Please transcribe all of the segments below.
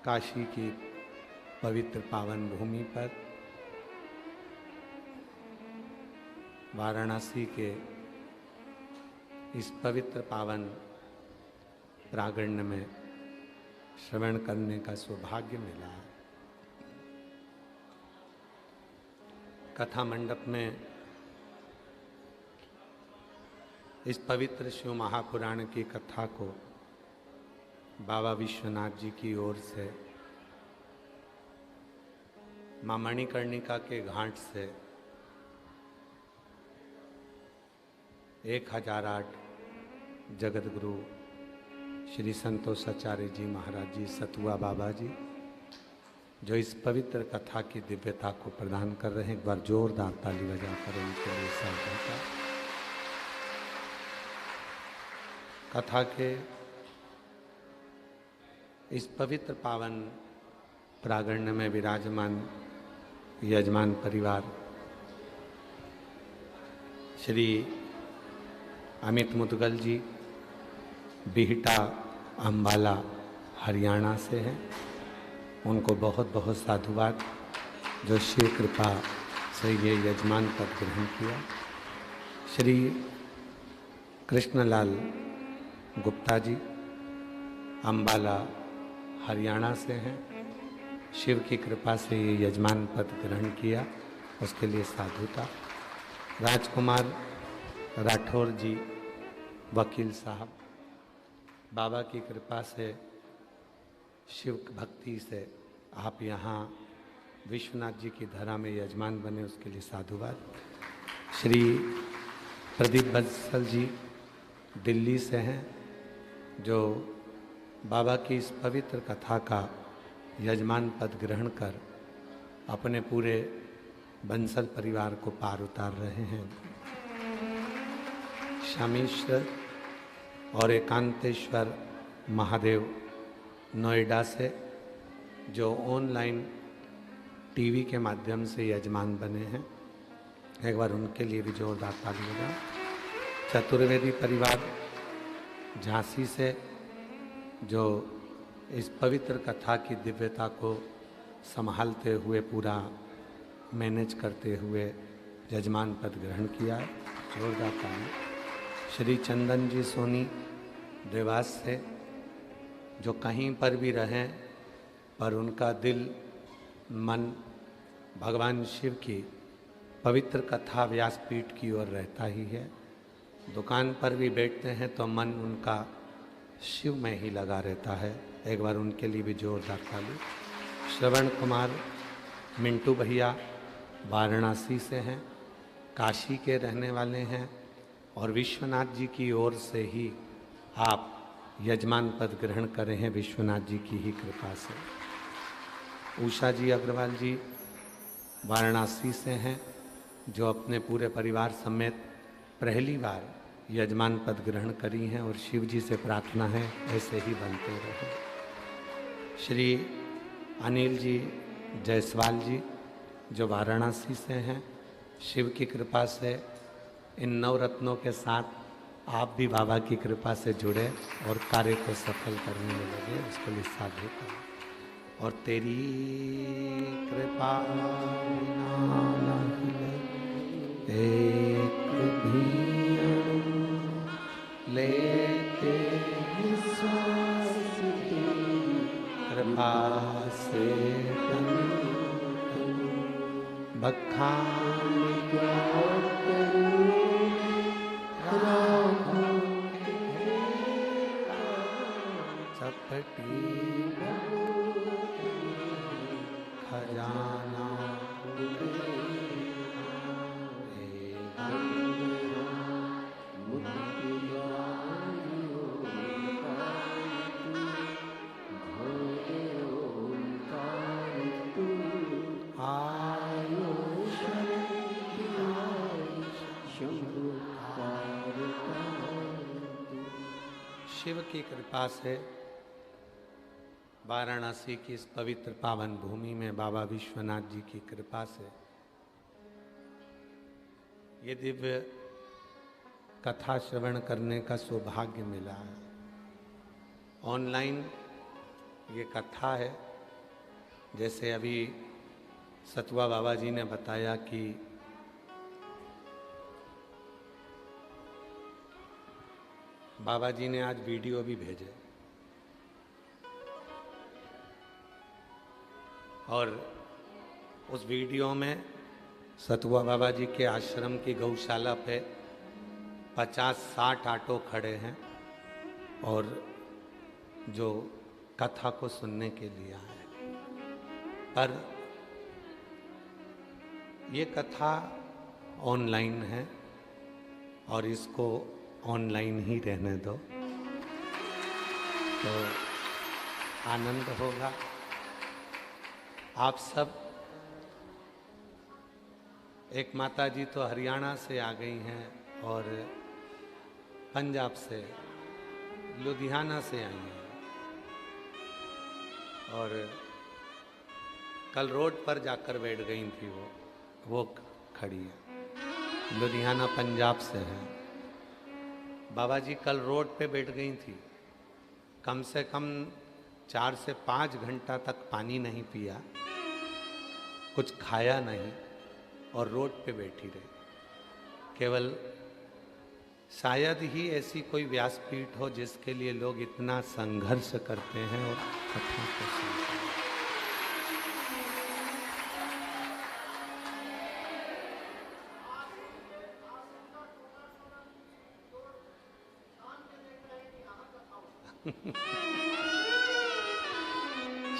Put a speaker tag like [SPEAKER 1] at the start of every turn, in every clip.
[SPEAKER 1] काशी की पवित्र पावन भूमि पर वाराणसी के इस पवित्र पावन प्रांगण में श्रवण करने का सौभाग्य मिला। कथा मंडप में इस पवित्र शिव महापुराण की कथा को बाबा विश्वनाथ जी की ओर से मां मणिकर्णिका के घाट से 1008 जगत गुरु श्री संतोषाचार्य जी महाराज जी सतुआ बाबा जी जो इस पवित्र कथा की दिव्यता को प्रदान कर रहे हैं, एक बार जोरदार ताली बजाकर उनके लिए साधुता। कथा के इस पवित्र पावन प्रांगण में विराजमान यजमान परिवार श्री अमित मुदगल जी बिहटा अम्बाला हरियाणा से हैं। उनको बहुत बहुत साधुवाद जो शिव कृपा से ये यजमान पद ग्रहण किया। श्री कृष्णलाल गुप्ता जी अम्बाला हरियाणा से हैं। शिव की कृपा से ये यजमान पद ग्रहण किया, उसके लिए साधुता। राजकुमार राठौर जी वकील साहब, बाबा की कृपा से शिव भक्ति से आप यहाँ विश्वनाथ जी की धरा में यजमान बने, उसके लिए साधुवाद। श्री प्रदीप बंसल जी दिल्ली से हैं जो बाबा की इस पवित्र कथा का यजमान पद ग्रहण कर अपने पूरे बंसल परिवार को पार उतार रहे हैं। शामीश्वर और एकांतेश्वर महादेव नोएडा से जो ऑनलाइन टीवी के माध्यम से यजमान बने हैं, एक बार उनके लिए भी जोरदार ताली बजाओ। चतुर्वेदी परिवार झांसी से जो इस पवित्र कथा की दिव्यता को संभालते हुए पूरा मैनेज करते हुए यजमान पद ग्रहण किया है, जोरदार ताली। श्री चंदन जी सोनी देवास से जो कहीं पर भी रहें पर उनका दिल मन भगवान शिव की पवित्र कथा व्यासपीठ की ओर रहता ही है। दुकान पर भी बैठते हैं तो मन उनका शिव में ही लगा रहता है, एक बार उनके लिए भी जोरदार ताली। श्रवण कुमार मिंटू भैया वाराणसी से हैं, काशी के रहने वाले हैं और विश्वनाथ जी की ओर से ही आप यजमान पद ग्रहण कर रहे हैं, विश्वनाथ जी की ही कृपा से। उषा जी अग्रवाल जी वाराणसी से हैं जो अपने पूरे परिवार समेत पहली बार यजमान पद ग्रहण करी हैं और शिव जी से प्रार्थना है ऐसे ही बनते रहे। श्री अनिल जी जायसवाल जी जो वाराणसी से हैं, शिव की कृपा से इन नवरत्नों के साथ आप भी बाबा की कृपा से जुड़े और कार्य को सफल करने में लगे, उसके लिए साधु करें। और तेरी कृपा एक भी लेते कृपा से बखान चपटी खजाना शिव की कृपा से वाराणसी की इस पवित्र पावन भूमि में बाबा विश्वनाथ जी की कृपा से ये दिव्य कथा श्रवण करने का सौभाग्य मिला है। ऑनलाइन ये कथा है, जैसे अभी सतुआ बाबा जी ने बताया कि बाबा जी ने आज वीडियो भी भेजे और उस वीडियो में सतुआ बाबा जी के आश्रम की गौशाला पे 50-60 ऑटो खड़े हैं और जो कथा को सुनने के लिए आए। पर ये कथा ऑनलाइन है और इसको ऑनलाइन ही रहने दो तो आनंद होगा। आप सब, एक माता जी तो हरियाणा से आ गई हैं और पंजाब से, लुधियाना से आई हैं और कल रोड पर जाकर बैठ गई थी। वो खड़ी है, लुधियाना पंजाब से है। बाबा जी कल रोड पे बैठ गई थी, कम से कम 4 से 5 घंटा तक पानी नहीं पिया, कुछ खाया नहीं और रोड पे बैठी रही। केवल शायद ही ऐसी कोई व्यासपीठ हो जिसके लिए लोग इतना संघर्ष करते हैं और कथा को सुनते हैं।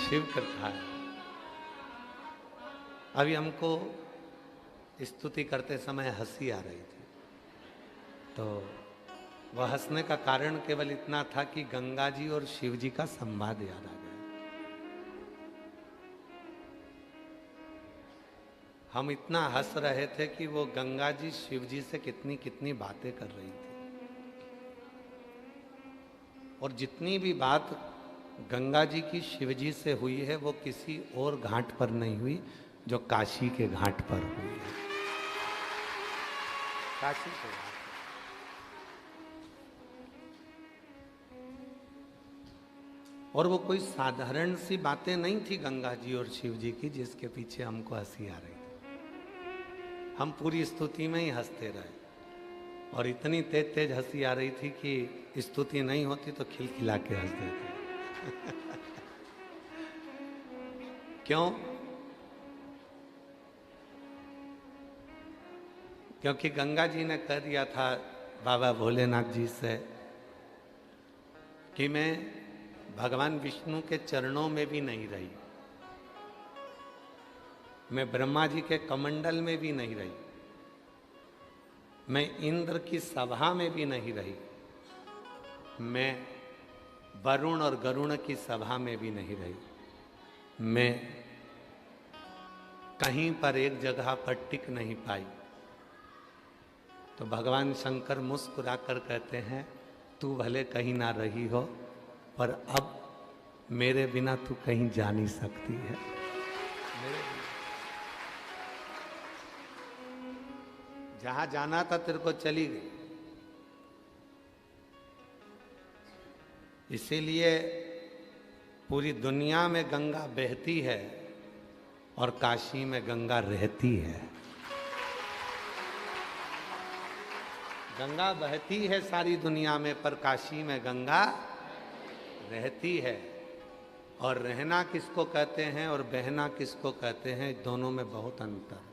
[SPEAKER 1] शिव कथा है। अभी हमको स्तुति करते समय हंसी आ रही थी, तो वह हंसने का कारण केवल इतना था कि गंगा जी और शिव जी का संवाद याद आ गया। हम इतना हंस रहे थे कि वो गंगा जी शिव जी से कितनी कितनी बातें कर रही थी और जितनी भी बात गंगा जी की शिव जी से हुई है वो किसी और घाट पर नहीं हुई, जो काशी के घाट पर हुई है। काशी के घाट। और वो कोई साधारण सी बातें नहीं थी गंगा जी और शिव जी की जिसके पीछे हमको हंसी आ रही थी। हम पूरी स्तुति में ही हंसते रहे और इतनी तेज तेज हंसी आ रही थी कि स्तुति नहीं होती तो खिलखिला के हंस देते। क्यों? क्योंकि गंगा जी ने कह दिया था बाबा भोलेनाथ जी से कि मैं भगवान विष्णु के चरणों में भी नहीं रही, मैं ब्रह्मा जी के कमंडल में भी नहीं रही, मैं इंद्र की सभा में भी नहीं रही, मैं वरुण और गरुण की सभा में भी नहीं रही, मैं कहीं पर एक जगह पर टिक नहीं पाई। तो भगवान शंकर मुस्कुराकर कहते हैं, तू भले कहीं ना रही हो पर अब मेरे बिना तू कहीं जा नहीं सकती है। जहां जाना था तेरे को चली गई। इसीलिए पूरी दुनिया में गंगा बहती है और काशी में गंगा रहती है। गंगा बहती है सारी दुनिया में, पर काशी में गंगा रहती है। और रहना किसको कहते हैं और बहना किसको कहते हैं, दोनों में बहुत अंतर है।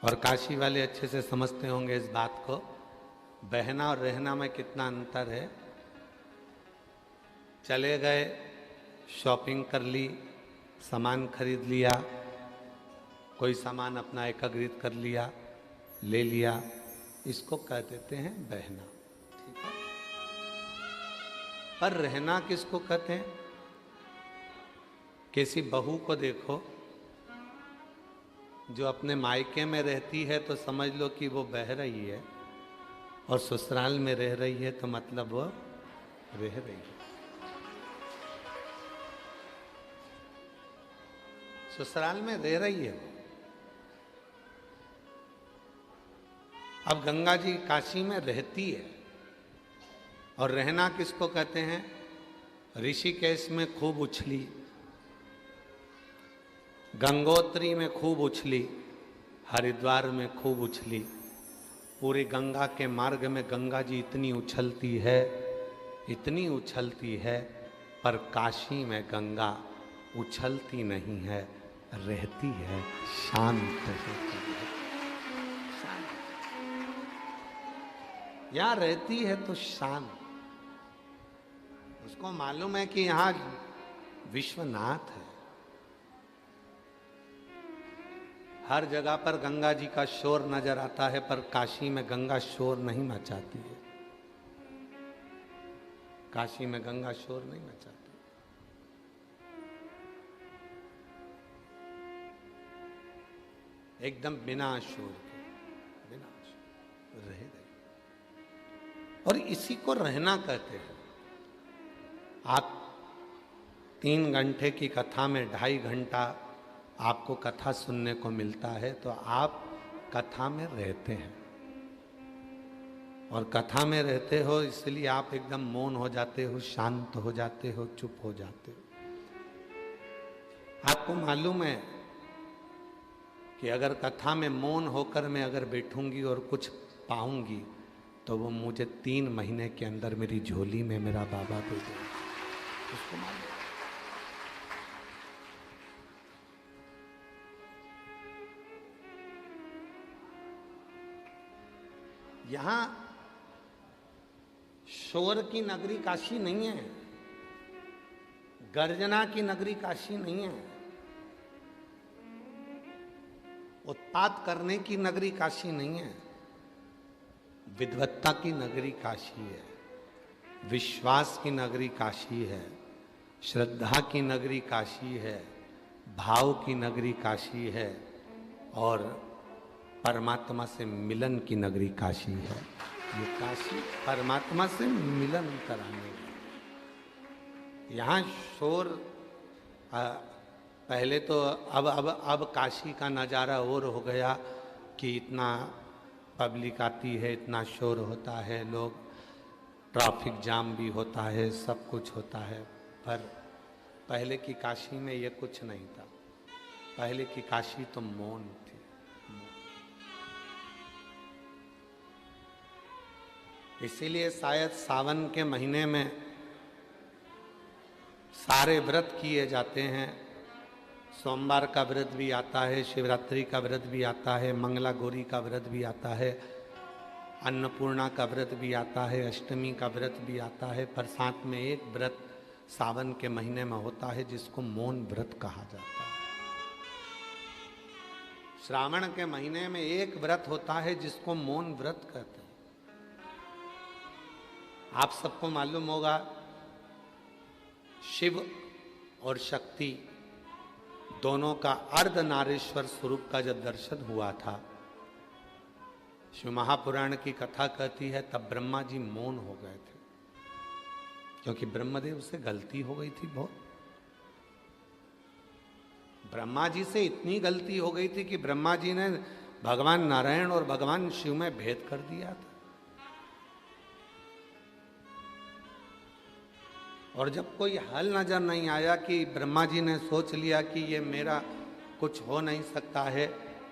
[SPEAKER 1] और काशी वाले अच्छे से समझते होंगे इस बात को, बहना और रहना में कितना अंतर है। चले गए, शॉपिंग कर ली, सामान खरीद लिया, कोई सामान अपना एकत्रित कर लिया, ले लिया, इसको कह देते हैं बहना। ठीक है। पर रहना किसको कहते हैं? किसी बहू को देखो जो अपने मायके में रहती है तो समझ लो कि वो बह रही है, और ससुराल में रह रही है तो मतलब वो रह रही है। ससुराल में रह रही है वो। अब गंगा जी काशी में रहती है। और रहना किसको कहते हैं? ऋषिकेश में खूब उछली, गंगोत्री में खूब उछली, हरिद्वार में खूब उछली। पूरी गंगा के मार्ग में गंगा जी इतनी उछलती है, इतनी उछलती है, पर काशी में गंगा उछलती नहीं है, रहती है, शांत होती है। यहाँ रहती है तो शांत। उसको मालूम है कि यहाँ विश्वनाथ है। हर जगह पर गंगा जी का शोर नजर आता है, पर काशी में गंगा शोर नहीं मचाती है। काशी में गंगा शोर नहीं मचाती। एकदम बिना शोर के, बिना शोर रह गए। और इसी को रहना कहते हैं। आप 3 घंटे की कथा में 2.5 घंटा आपको कथा सुनने को मिलता है, तो आप कथा में रहते हैं। और कथा में रहते हो इसलिए आप एकदम मौन हो जाते हो, शांत हो जाते हो, चुप हो जाते हो। आपको मालूम है कि अगर कथा में मौन होकर मैं अगर बैठूंगी और कुछ पाऊंगी, तो वो मुझे 3 महीने के अंदर मेरी झोली में मेरा बाबा दे देगा। उसको मालूम। यहां शोर की नगरी काशी नहीं है, गर्जना की नगरी काशी नहीं है, उत्पात करने की नगरी काशी नहीं है, विद्वत्ता की नगरी काशी है, विश्वास की नगरी काशी है, श्रद्धा की नगरी काशी है, भाव की नगरी काशी है, और परमात्मा से मिलन की नगरी काशी है। ये काशी परमात्मा से मिलन कराने। यहाँ शोर पहले तो अब काशी का नज़ारा और हो गया कि इतना पब्लिक आती है, इतना शोर होता है, लोग ट्रैफिक जाम भी होता है, सब कुछ होता है। पर पहले की काशी में ये कुछ नहीं था। पहले की काशी तो मौन थी। इसीलिए शायद सावन के महीने में सारे व्रत किए जाते हैं। सोमवार का व्रत भी आता है, शिवरात्रि का व्रत भी आता है, मंगला गौरी का व्रत भी आता है, अन्नपूर्णा का व्रत भी आता है, अष्टमी का व्रत भी आता है। पर साथ में एक व्रत सावन के महीने में होता है जिसको मौन व्रत कहा जाता है। श्रावण के महीने में एक व्रत होता है जिसको मौन व्रत कहते हैं। आप सबको मालूम होगा, शिव और शक्ति दोनों का अर्धनारीश्वर स्वरूप का जब दर्शन हुआ था, शिव महापुराण की कथा कहती है, तब ब्रह्मा जी मौन हो गए थे, क्योंकि ब्रह्मदेव से गलती हो गई थी बहुत। ब्रह्मा जी से इतनी गलती हो गई थी कि ब्रह्मा जी ने भगवान नारायण और भगवान शिव में भेद कर दिया था। और जब कोई हल नजर नहीं आया, कि ब्रह्मा जी ने सोच लिया कि ये मेरा कुछ हो नहीं सकता है,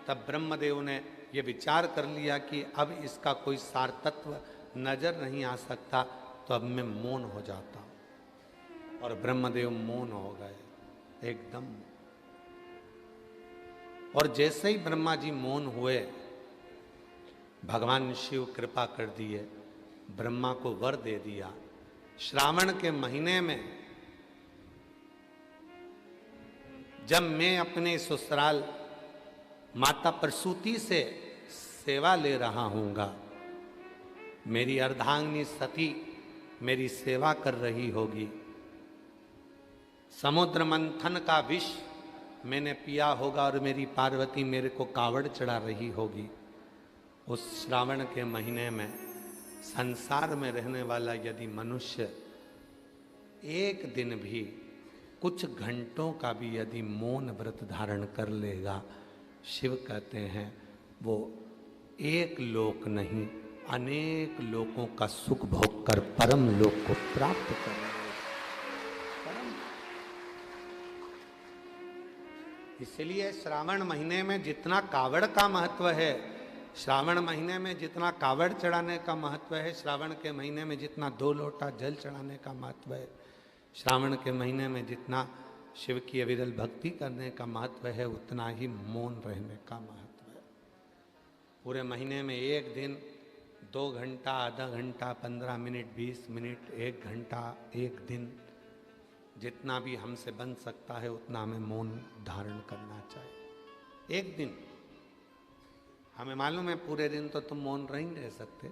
[SPEAKER 1] तब ब्रह्मदेव ने ये विचार कर लिया कि अब इसका कोई सार तत्व नजर नहीं आ सकता, तो अब मैं मौन हो जाता हूं। और ब्रह्मदेव मौन हो गए एकदम। और जैसे ही ब्रह्मा जी मौन हुए, भगवान शिव कृपा कर दिए, ब्रह्मा को वर दे दिया, श्रावण के महीने में जब मैं अपने ससुराल माता प्रसूति से सेवा ले रहा हूँगा, मेरी अर्धांगिनी सती मेरी सेवा कर रही होगी, समुद्र मंथन का विष मैंने पिया होगा और मेरी पार्वती मेरे को कावड़ चढ़ा रही होगी। उस श्रावण के महीने में संसार में रहने वाला यदि मनुष्य एक दिन भी, कुछ घंटों का भी यदि मौन व्रत धारण कर लेगा, शिव कहते हैं वो एक लोक नहीं अनेक लोकों का सुख भोग कर परम लोक को प्राप्त कर लेगा। इसलिए श्रावण महीने में जितना कावड़ का महत्व है, श्रावण महीने में जितना कावड़ चढ़ाने का महत्व है, श्रावण के महीने में जितना 2 लोटा जल चढ़ाने का महत्व है, श्रावण के महीने में जितना शिव की अविरल भक्ति करने का महत्व है, उतना ही मौन रहने का महत्व है। पूरे महीने में एक दिन 2 घंटा, आधा घंटा, 15 मिनट, 20 मिनट, 1 घंटा, एक दिन, जितना भी हमसे बन सकता है उतना हमें मौन धारण करना चाहिए। एक दिन, हमें मालूम है पूरे दिन तो तुम मौन नहीं रह सकते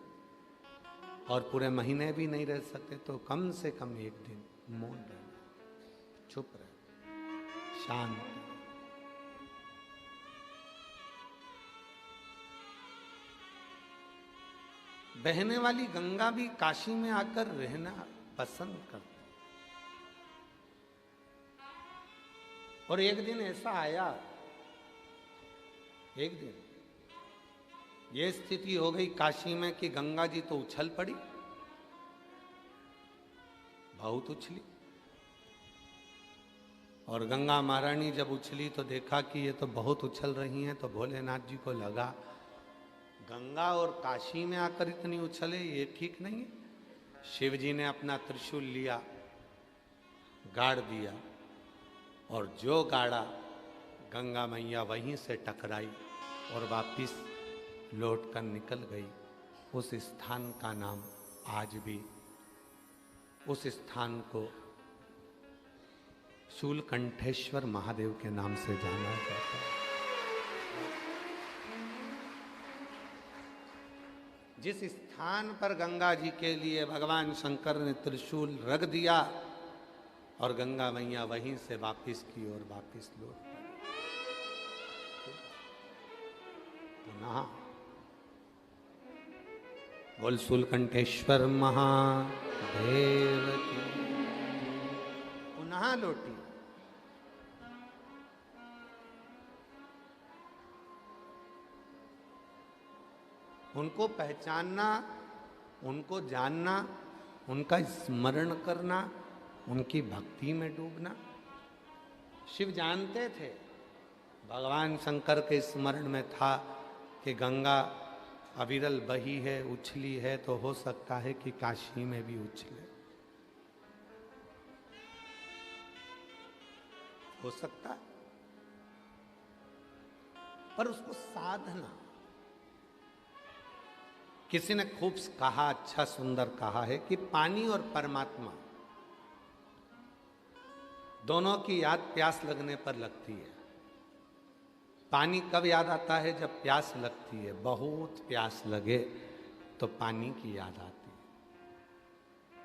[SPEAKER 1] और पूरे महीने भी नहीं रह सकते, तो कम से कम एक दिन मौन रहना, चुप रहे, शांत। बहने वाली गंगा भी काशी में आकर रहना पसंद करती। और एक दिन ऐसा आया, एक दिन ये स्थिति हो गई काशी में कि गंगा जी तो उछल पड़ी, बहुत उछली। और गंगा महारानी जब उछली तो देखा कि ये तो बहुत उछल रही हैं, तो भोलेनाथ जी को लगा गंगा और काशी में आकर इतनी उछले, ये ठीक नहीं है। शिव जी ने अपना त्रिशूल लिया, गाड़ दिया, और जो गाड़ा गंगा मैया वहीं से टकराई और वापिस लौट कर निकल गई। उस स्थान का नाम आज भी, उस स्थान को शूलकंठेश्वर महादेव के नाम से जाना जाता है। जिस स्थान पर गंगा जी के लिए भगवान शंकर ने त्रिशूल रख दिया और गंगा मैया वहीं से वापिस की और वापिस लौट पड़ी। पुनः बोल शूलकंठेश्वर महादेव की, पुनः लौटी। उनको पहचानना, उनको जानना, उनका स्मरण करना, उनकी भक्ति में डूबना। शिव जानते थे, भगवान शंकर के स्मरण में था कि गंगा अविरल बही है, उछली है, तो हो सकता है कि काशी में भी उछले, हो सकता है। पर उसको साधना, किसी ने खूब कहा, अच्छा सुंदर कहा है कि पानी और परमात्मा दोनों की याद प्यास लगने पर लगती है। पानी कब याद आता है? जब प्यास लगती है, बहुत प्यास लगे तो पानी की याद आती है।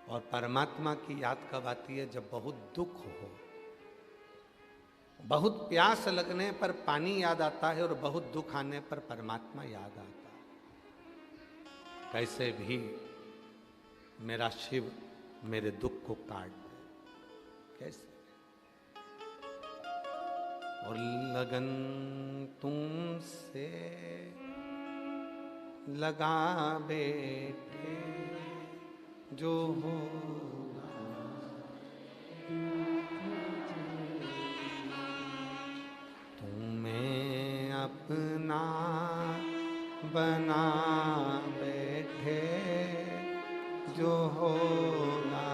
[SPEAKER 1] और परमात्मा की याद कब आती है? जब बहुत दुख हो। बहुत प्यास लगने पर पानी याद आता है और बहुत दुख आने पर परमात्मा याद आता है। कैसे भी मेरा शिव मेरे दुख को काट दे, कैसे। और लगन तुमसे लगा बेटे जो होगा, तुम्हें अपना बना बैठे, जो होगा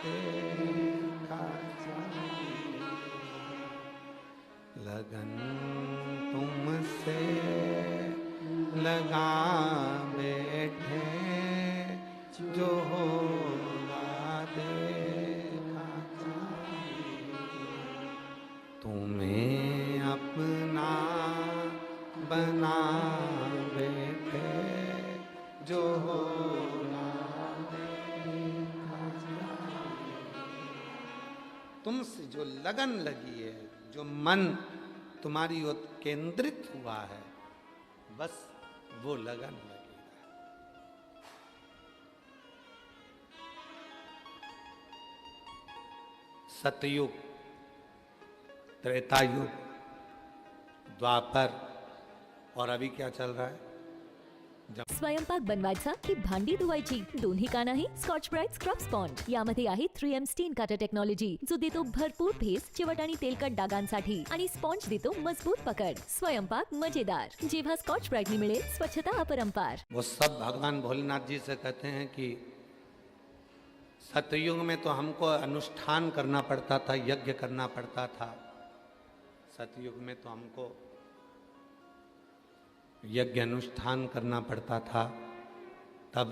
[SPEAKER 1] देखा जाए। लगन तुमसे लगा बैठे, जो होगा देखा जाए। तुम्हें अपना बना बैठे, जो होगा देखा जाए। तुमसे जो लगन लगी है, जो मन तुम्हारी ओर केंद्रित हुआ है, बस वो लगन लगी है। सतयुग, त्रेतायुग, द्वापर, और अभी क्या चल रहा है?
[SPEAKER 2] स्वयंपाक बनवायचा की भांडी धुवायची दोन्ही का नाही स्कॉच ब्राईट स्क्रब स्पॉन्ज यामध्ये आहे 3M स्टीन काटर टेक्नॉलॉजी जो देतो भरपूर फेस चिवट आणि तेलकट डागांसाठी आणि स्पॉन्ज देतो मजबूत पकड स्वयंपाक मजेदार जेव्हा स्कॉच ब्राईटने मिळेल स्वच्छता अपरंपार।
[SPEAKER 1] वो सब भगवान भोलेनाथ जी से कहते हैं कि सतयुग में तो हमको अनुष्ठान करना पड़ता था, यज्ञ करना पड़ता था। सतयुग में तो हमको यज्ञ अनुष्ठान करना पड़ता था, तब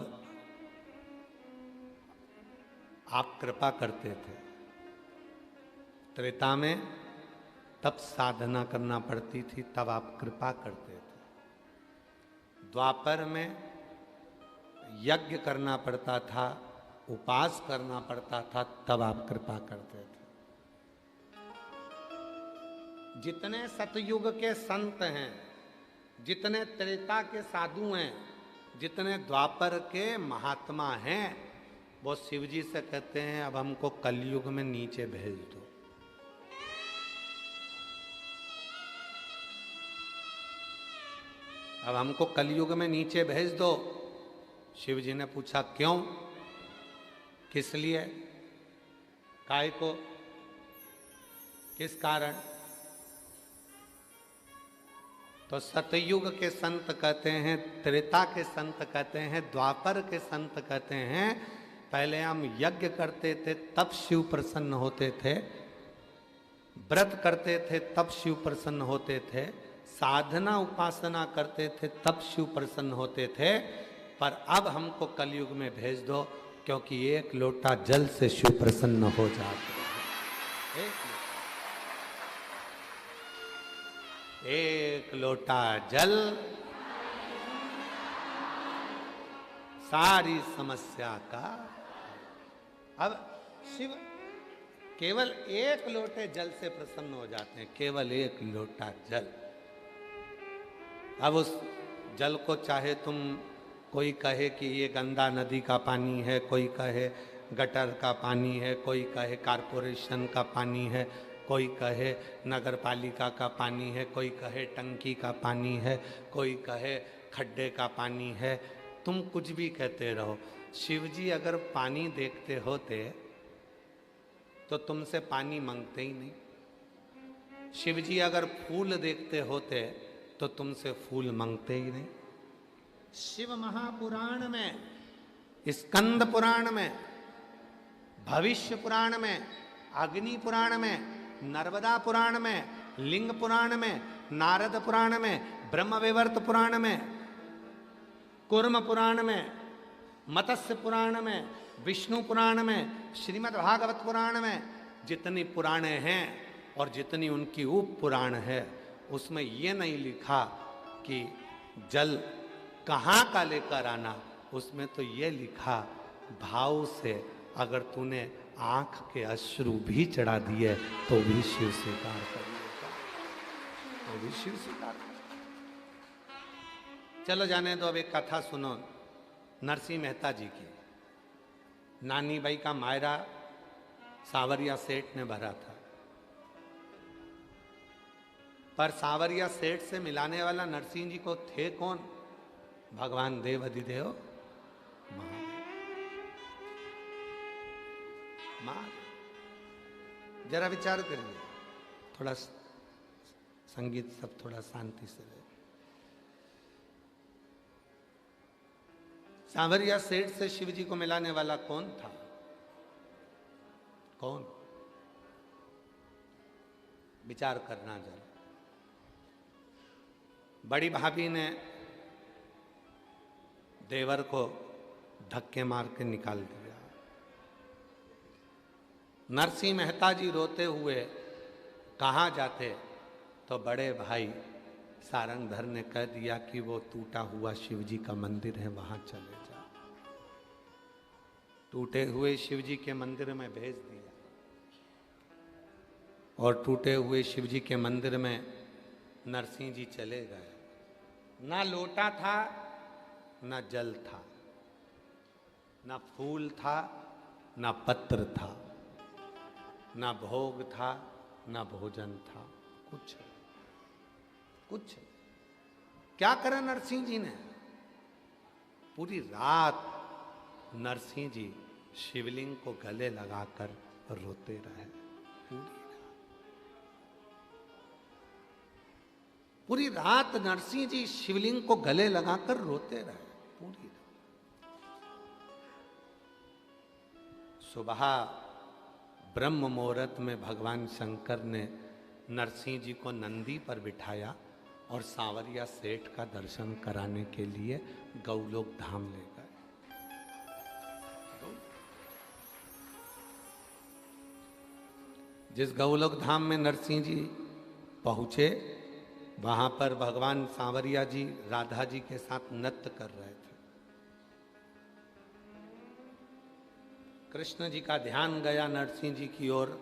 [SPEAKER 1] आप कृपा करते थे। त्रेता में तब साधना करना पड़ती थी, तब आप कृपा करते थे। द्वापर में यज्ञ करना पड़ता था, उपास करना पड़ता था, तब आप कृपा करते थे। जितने सतयुग के संत हैं, जितने त्रेता के साधु हैं, जितने द्वापर के महात्मा हैं, वो शिव जी से कहते हैं अब हमको कलयुग में नीचे भेज दो। अब हमको कलयुग में नीचे भेज दो। शिव जी ने पूछा क्यों, किस लिए, काय को, किस कारण? तो सतयुग के संत कहते हैं, त्रेता के संत कहते हैं, द्वापर के संत कहते हैं पहले हम यज्ञ करते थे तब शिव प्रसन्न होते थे, व्रत करते थे तब शिव प्रसन्न होते थे, साधना उपासना करते थे तब शिव प्रसन्न होते थे, पर अब हमको कलयुग में भेज दो क्योंकि एक लोटा जल से शिव प्रसन्न हो जाते हैं। एक लोटा जल सारी समस्या का। अब शिव केवल एक लोटे जल से प्रसन्न हो जाते हैं, केवल एक लोटा जल। अब उस जल को चाहे तुम कोई कहे कि ये गंदा नदी का पानी है, कोई कहे गटर का पानी है, कोई कहे कारपोरेशन का पानी है, कोई कहे नगर पालिका का पानी है, कोई कहे टंकी का पानी है, कोई कहे खड्डे का पानी है, तुम कुछ भी कहते रहो। शिवजी अगर पानी देखते होते तो तुमसे पानी मांगते ही नहीं। शिवजी अगर फूल देखते होते तो तुमसे फूल मांगते ही नहीं। शिव महापुराण में, स्कंद पुराण में, भविष्य पुराण में, अग्नि पुराण में, नर्मदा पुराण में, लिंग पुराण में, नारद पुराण में, ब्रह्म विवर्त पुराण में, कूर्म पुराण में, मत्स्य पुराण में, विष्णु पुराण में, श्रीमद् भागवत पुराण में, जितनी पुराणे हैं और जितनी उनकी उप पुराण है, उसमें ये नहीं लिखा कि जल कहाँ का लेकर आना। उसमें तो ये लिखा भाव से अगर तूने आंख के अश्रु भी चढ़ा दिए तो भी शिव स्वीकार कर लेगा, तो भी शिव स्वीकार कर। चलो जाने दो, अब एक कथा सुनो नरसिंह मेहता जी की। नानी बाई का मायरा सांवरिया सेठ ने भरा था, पर सांवरिया सेठ से मिलाने वाला नरसिंह जी को थे कौन? भगवान देव अधिदेव महादेव। जरा विचार करिए, थोड़ा संगीत सब थोड़ा शांति से रहे। सांवरिया सेठ से शिव जी को मिलाने वाला कौन था? कौन? विचार करना जरा। बड़ी भाभी ने देवर को धक्के मार के निकाल दिया। नरसिंह मेहता जी रोते हुए कहाँ जाते? तो बड़े भाई सारंगधर ने कह दिया कि वो टूटा हुआ शिव जी का मंदिर है, वहां चले जा। टूटे हुए शिव जी के मंदिर में भेज दिया और टूटे हुए शिव जी के मंदिर में नरसिंह जी चले गए। ना लोटा था, ना जल था, ना फूल था, ना पत्र था, ना भोग था, ना भोजन था, कुछ क्या करा नरसिंह जी ने? पूरी रात नरसिंह जी शिवलिंग को गले लगाकर रोते रहे। पूरी रात नरसिंह जी शिवलिंग को गले लगाकर रोते रहे, पूरी रात। सुबह ब्रह्म मुहूर्त में भगवान शंकर ने नरसिंह जी को नंदी पर बिठाया और सांवरिया सेठ का दर्शन कराने के लिए गौलोक धाम ले गए। जिस गौलोक धाम में नरसिंह जी पहुंचे, वहां पर भगवान सांवरिया जी राधा जी के साथ नृत्य कर रहे थे। कृष्ण जी का ध्यान गया नरसिंह जी की ओर।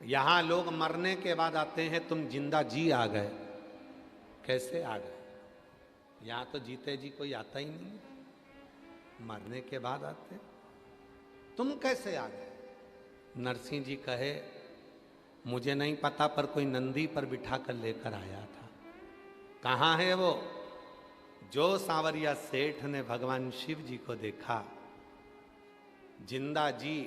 [SPEAKER 1] यहां लोग मरने के बाद आते हैं, तुम जिंदा जी आ गए, कैसे आ गए? यहां तो जीते जी कोई आता ही नहीं, मरने के बाद आते, तुम कैसे आ गए? नरसिंह जी कहे, मुझे नहीं पता, पर कोई नंदी पर बिठा कर लेकर आया था। कहाँ है वो? जो सांवरिया सेठ ने भगवान शिव जी को देखा, जिंदा जी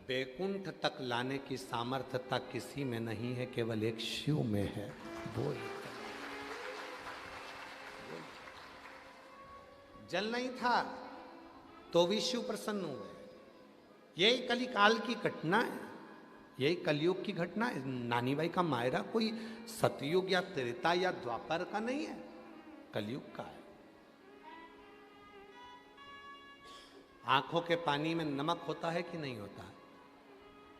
[SPEAKER 1] बैकुंठ तक लाने की सामर्थ्यता किसी में नहीं है, केवल एक शिव में है। वो जल नहीं था तो भी शिव प्रसन्न हुए। यही कलिकाल की घटना है, यही कलयुग की घटना है। नानी भाई का मायरा कोई सतयुग या त्रेता या द्वापर का नहीं है, कलयुग का है। आंखों के पानी में नमक होता है कि नहीं होता है?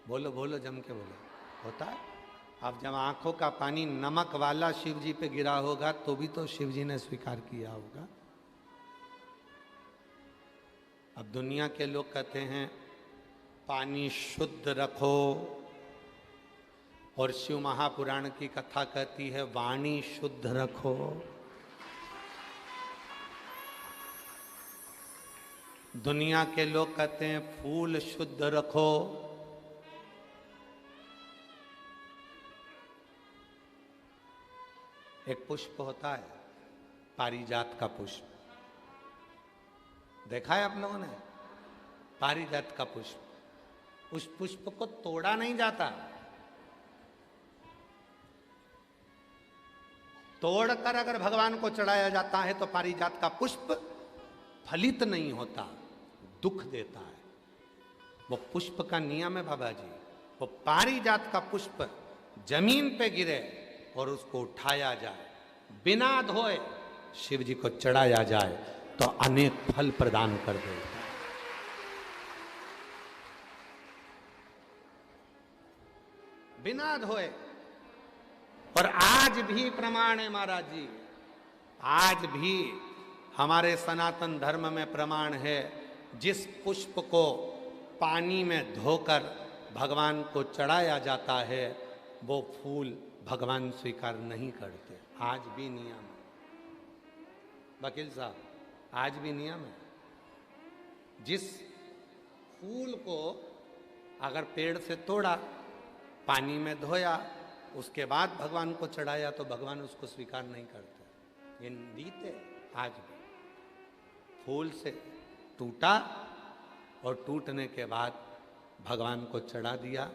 [SPEAKER 1] बोलो बोलो, जम के बोलो, होता है। अब जब आंखों का पानी नमक वाला शिव जी पे गिरा होगा तो भी तो शिव जी ने स्वीकार किया होगा। अब दुनिया के लोग कहते हैं पानी शुद्ध रखो, और शिव महापुराण की कथा कहती है वाणी शुद्ध रखो। दुनिया के लोग कहते हैं फूल शुद्ध रखो। एक पुष्प होता है पारिजात का पुष्प, देखा है आप लोगों ने? पारिजात का पुष्प, उस पुष्प को तोड़ा नहीं जाता, तोड़कर अगर भगवान को चढ़ाया जाता है तो पारिजात का पुष्प फलित नहीं होता, दुख देता है। वो पुष्प का नियम है बाबा जी। वो पारिजात का पुष्प जमीन पे गिरे और उसको उठाया जाए, बिना धोए शिव जी को चढ़ाया जाए तो अनेक फल प्रदान कर देता है। बिना धोए। और आज भी प्रमाण है महाराज जी, आज भी हमारे सनातन धर्म में प्रमाण है, जिस पुष्प को पानी में धोकर भगवान को चढ़ाया जाता है वो फूल भगवान स्वीकार नहीं करते। आज भी नियम है वकील साहब, आज भी नियम है। जिस फूल को अगर पेड़ से तोड़ा, पानी में धोया, उसके बाद भगवान को चढ़ाया तो भगवान उसको स्वीकार नहीं करते। ये रीत है आज भी। फूल से टूटा और टूटने के बाद भगवान को चढ़ा दिया,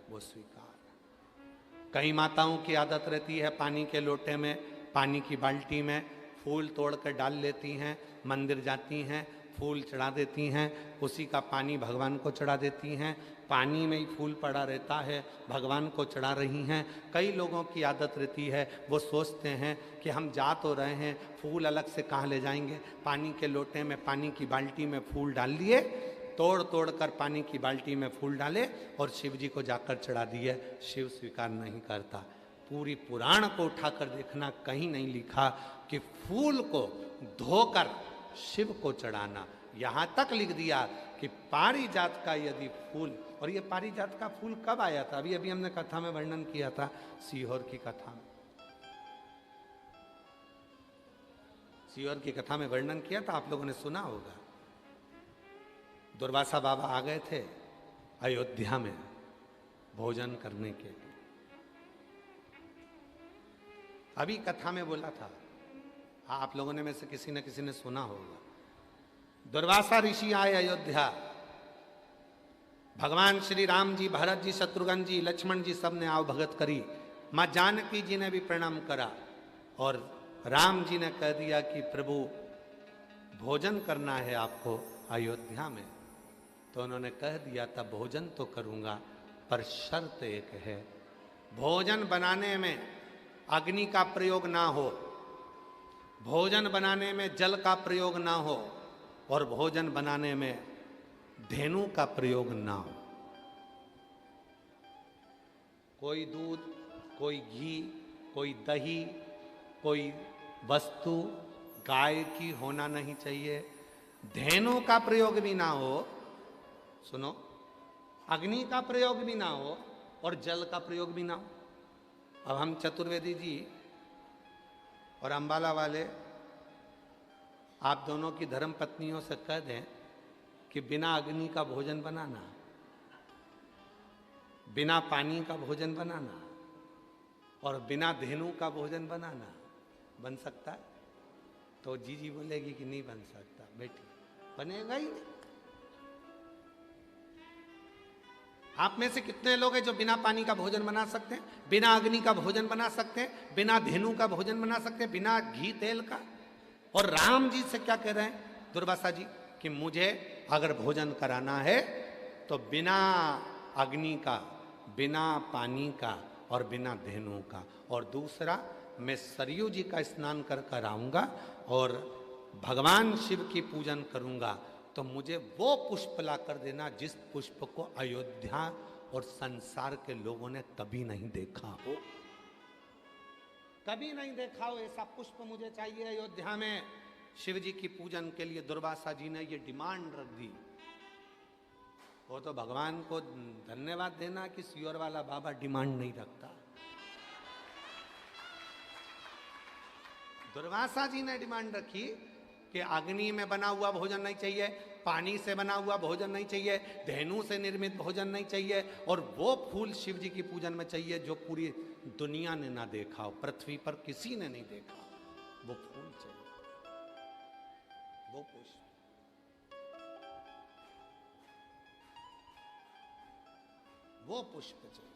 [SPEAKER 1] वो स्वीकार। कई माताओं की आदत रहती है पानी के लोटे में, पानी की बाल्टी में फूल तोड़कर डाल लेती हैं, मंदिर जाती हैं, फूल चढ़ा देती हैं, उसी का पानी भगवान को चढ़ा देती हैं। पानी में ही फूल पड़ा रहता है, भगवान को चढ़ा रही हैं। कई लोगों की आदत रहती है, वो सोचते हैं कि हम जा तो रहे हैं, फूल अलग से कहाँ ले जाएंगे, पानी के लोटे में, पानी की बाल्टी में फूल डाल लिए, तोड़ तोड़ कर पानी की बाल्टी में फूल डाले और शिव जी को जाकर चढ़ा दिए। शिव स्वीकार नहीं करता। पूरी पुराण को उठाकर देखना, कहीं नहीं लिखा कि फूल को धोकर शिव को चढ़ाना। यहाँ तक लिख दिया कि पारिजात का यदि फूल, और ये पारिजात का फूल कब आया था? अभी अभी हमने कथा में वर्णन किया था, सीहोर की कथा में। सीहोर की कथा में वर्णन किया था, आप लोगों ने सुना होगा। दुर्वासा बाबा आ गए थे अयोध्या में भोजन करने के लिए। अभी कथा में बोला था, आप लोगों ने में से किसी न किसी ने सुना होगा। दुर्वासा ऋषि आए अयोध्या। भगवान श्री राम जी, भरत जी, शत्रुघ्न जी, लक्ष्मण जी सब ने आओ भगत करी। माँ जानकी जी ने भी प्रणाम करा और राम जी ने कह दिया कि प्रभु भोजन करना है आपको अयोध्या में। तो उन्होंने कह दिया था भोजन तो करूंगा, पर शर्त एक है, भोजन बनाने में अग्नि का प्रयोग ना हो, भोजन बनाने में जल का प्रयोग ना हो, और भोजन बनाने में धेनु का प्रयोग ना हो। कोई दूध, कोई घी, कोई दही, कोई वस्तु गाय की होना नहीं चाहिए, धेनु का प्रयोग भी ना हो, सुनो, अग्नि का प्रयोग भी ना हो और जल का प्रयोग भी ना हो। अब हम चतुर्वेदी जी और अंबाला वाले आप दोनों की धर्म पत्नियों से कह दें कि बिना अग्नि का भोजन बनाना, बिना पानी का भोजन बनाना और बिना धेनु का भोजन बनाना बन सकता है? तो जी बोलेगी कि नहीं बन सकता। बेटी बनेगा ही नहीं। आप में से कितने लोग हैं जो बिना पानी का भोजन बना सकते हैं, बिना अग्नि का भोजन बना सकते हैं, बिना धेनु का भोजन बना सकते हैं, बिना घी तेल का? और राम जी से क्या कह रहे हैं दुर्वासा जी कि मुझे अगर भोजन कराना है तो बिना अग्नि का, बिना पानी का और बिना धेनु का। और दूसरा, मैं सरयू जी का स्नान कर कर आऊंगा और भगवान शिव की पूजन करूंगा, तो मुझे वो पुष्प ला कर देना जिस पुष्प को अयोध्या और संसार के लोगों ने कभी नहीं देखा हो। कभी नहीं देखा हो ऐसा पुष्प मुझे चाहिए अयोध्या में शिव जी की पूजन के लिए। दुर्वासा जी ने ये डिमांड रख दी। वो तो भगवान को धन्यवाद देना कि सियोर वाला बाबा डिमांड नहीं रखता। दुर्वासा जी ने डिमांड रखी कि अग्नि में बना हुआ भोजन नहीं चाहिए, पानी से बना हुआ भोजन नहीं चाहिए, धेनु से निर्मित भोजन नहीं चाहिए, और वो फूल शिव जी की पूजन में चाहिए जो पूरी दुनिया ने ना देखा हो, पृथ्वी पर किसी ने नहीं देखा, वो फूल चाहिए, वो पुष्प। वो पुष्प चाहिए।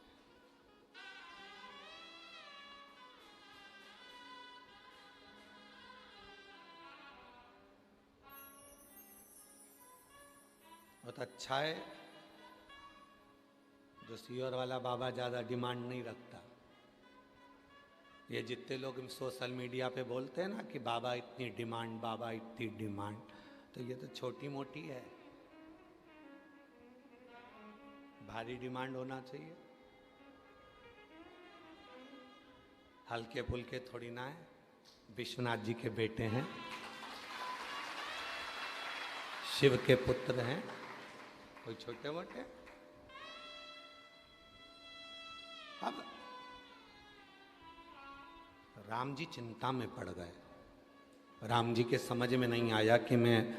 [SPEAKER 1] बहुत अच्छा है जो सियोर वाला बाबा ज़्यादा डिमांड नहीं रखता। ये जितने लोग सोशल मीडिया पे बोलते हैं ना कि बाबा इतनी डिमांड, बाबा इतनी डिमांड, तो ये तो छोटी मोटी है। भारी डिमांड होना चाहिए, हल्के फुल्के थोड़ी ना है। विश्वनाथ जी के बेटे हैं, शिव के पुत्र हैं, कोई छोटे मोटे। अब राम जी चिंता में पड़ गए। राम जी के समझ में नहीं आया कि मैं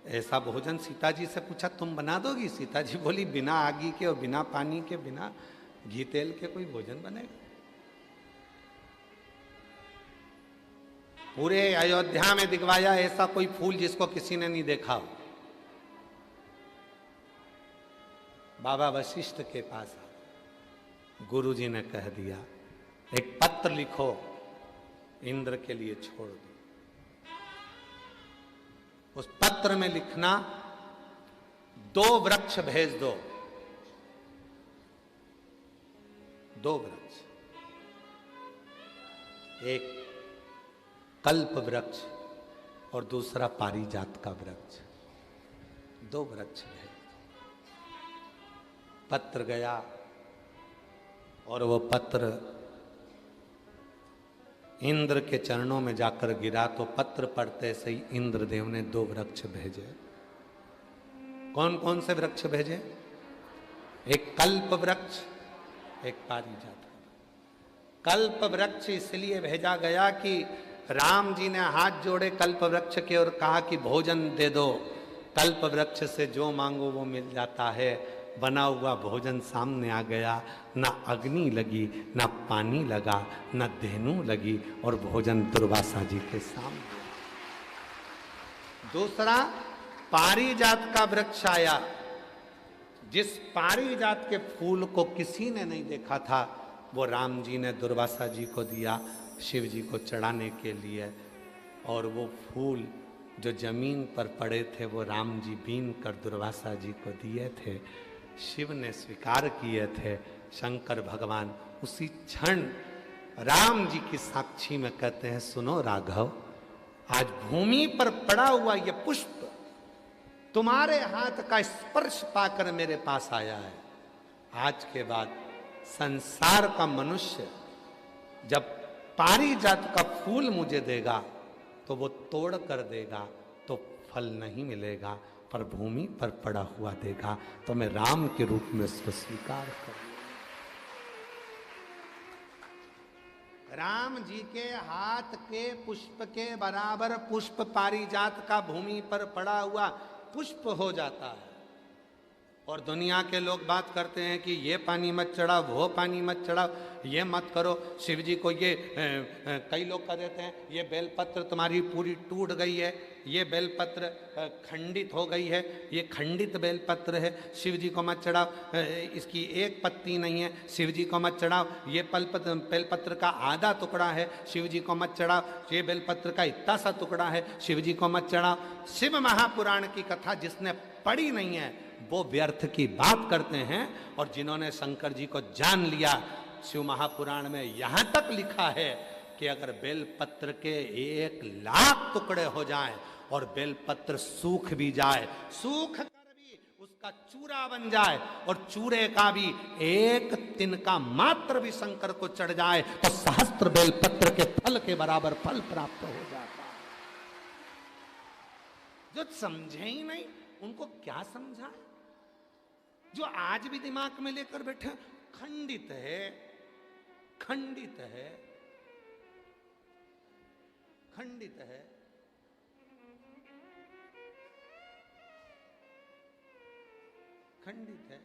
[SPEAKER 1] ऐसा भोजन, सीता जी से पूछा तुम बना दोगी? सीता जी बोली बिना आगी के और बिना पानी के, बिना घी तेल के कोई भोजन बनेगा? पूरे अयोध्या में दिखवाया ऐसा कोई फूल जिसको किसी ने नहीं देखा हो। बाबा वशिष्ठ के पास गुरु जी ने कह दिया एक पत्र लिखो, इंद्र के लिए छोड़ दो। उस पत्र में लिखना 2 वृक्ष भेज दो, 2 वृक्ष, एक कल्प वृक्ष और दूसरा पारिजात का वृक्ष, 2 वृक्ष भेज। पत्र गया और वो पत्र इंद्र के चरणों में जाकर गिरा, तो पत्र पढ़ते से ही इंद्रदेव ने 2 वृक्ष भेजे। कौन कौन से वृक्ष भेजे? एक कल्प वृक्ष, एक पारिजात। कल्प वृक्ष इसलिए भेजा गया कि राम जी ने हाथ जोड़े कल्प वृक्ष के और कहा कि भोजन दे दो। कल्प वृक्ष से जो मांगो वो मिल जाता है। बना हुआ भोजन सामने आ गया, ना अग्नि लगी, ना पानी लगा, ना धेनु लगी, और भोजन दुर्वासा जी के सामने। दूसरा, पारिजात का वृक्ष आया, जिस पारिजात के फूल को किसी ने नहीं देखा था, वो राम जी ने दुर्वासा जी को दिया शिव जी को चढ़ाने के लिए। और वो फूल जो जमीन पर पड़े थे वो राम जी बीन कर दुर्वासा जी को दिए थे, शिव ने स्वीकार किए थे। शंकर भगवान उसी क्षण राम जी की साक्षी में कहते हैं, सुनो राघव, आज भूमि पर पड़ा हुआ ये पुष्प तुम्हारे हाथ का स्पर्श पाकर मेरे पास आया है। आज के बाद संसार का मनुष्य जब पारिजात का फूल मुझे देगा तो वो तोड़ कर देगा तो फल नहीं मिलेगा, पर भूमि पर पड़ा हुआ देगा तो मैं राम के रूप में उसको स्वीकार करूंगा। राम जी के हाथ के पुष्प के बराबर पुष्प पारिजात का भूमि पर पड़ा हुआ पुष्प हो जाता है। और दुनिया के लोग बात करते हैं कि ये पानी मत चढ़ाओ, वो पानी मत चढ़ाओ, ये मत करो, शिव जी को ये कई लोग कह देते हैं ये बेलपत्र तुम्हारी पूरी टूट गई है, ये बेलपत्र खंडित हो गई है, ये खंडित बेलपत्र है, शिव जी को मत चढ़ाओ, इसकी एक पत्ती नहीं है, शिव जी को मत चढ़ाओ, ये बेलपत्र का आधा टुकड़ा है, शिव जी को मत चढ़ाओ, ये बेलपत्र का इतना सा टुकड़ा है, शिव जी को मत चढ़ाओ। शिव महापुराण की कथा जिसने पढ़ी नहीं है वो व्यर्थ की बात करते हैं। और जिन्होंने शंकर जी को जान लिया, शिव महापुराण में यहां तक लिखा है कि अगर बेलपत्र के 1,00,000 टुकड़े हो जाएं और बेलपत्र सूख भी जाए, सूख कर भी उसका चूरा बन जाए और चूरे का भी एक तिनका मात्र भी शंकर को चढ़ जाए तो सहस्त्र बेलपत्र के फल के बराबर फल प्राप्त हो जाता है। जो समझे ही नहीं उनको क्या समझाए? जो आज भी दिमाग में लेकर बैठे, खंडित है, खंडित है, खंडित है। खंडित है,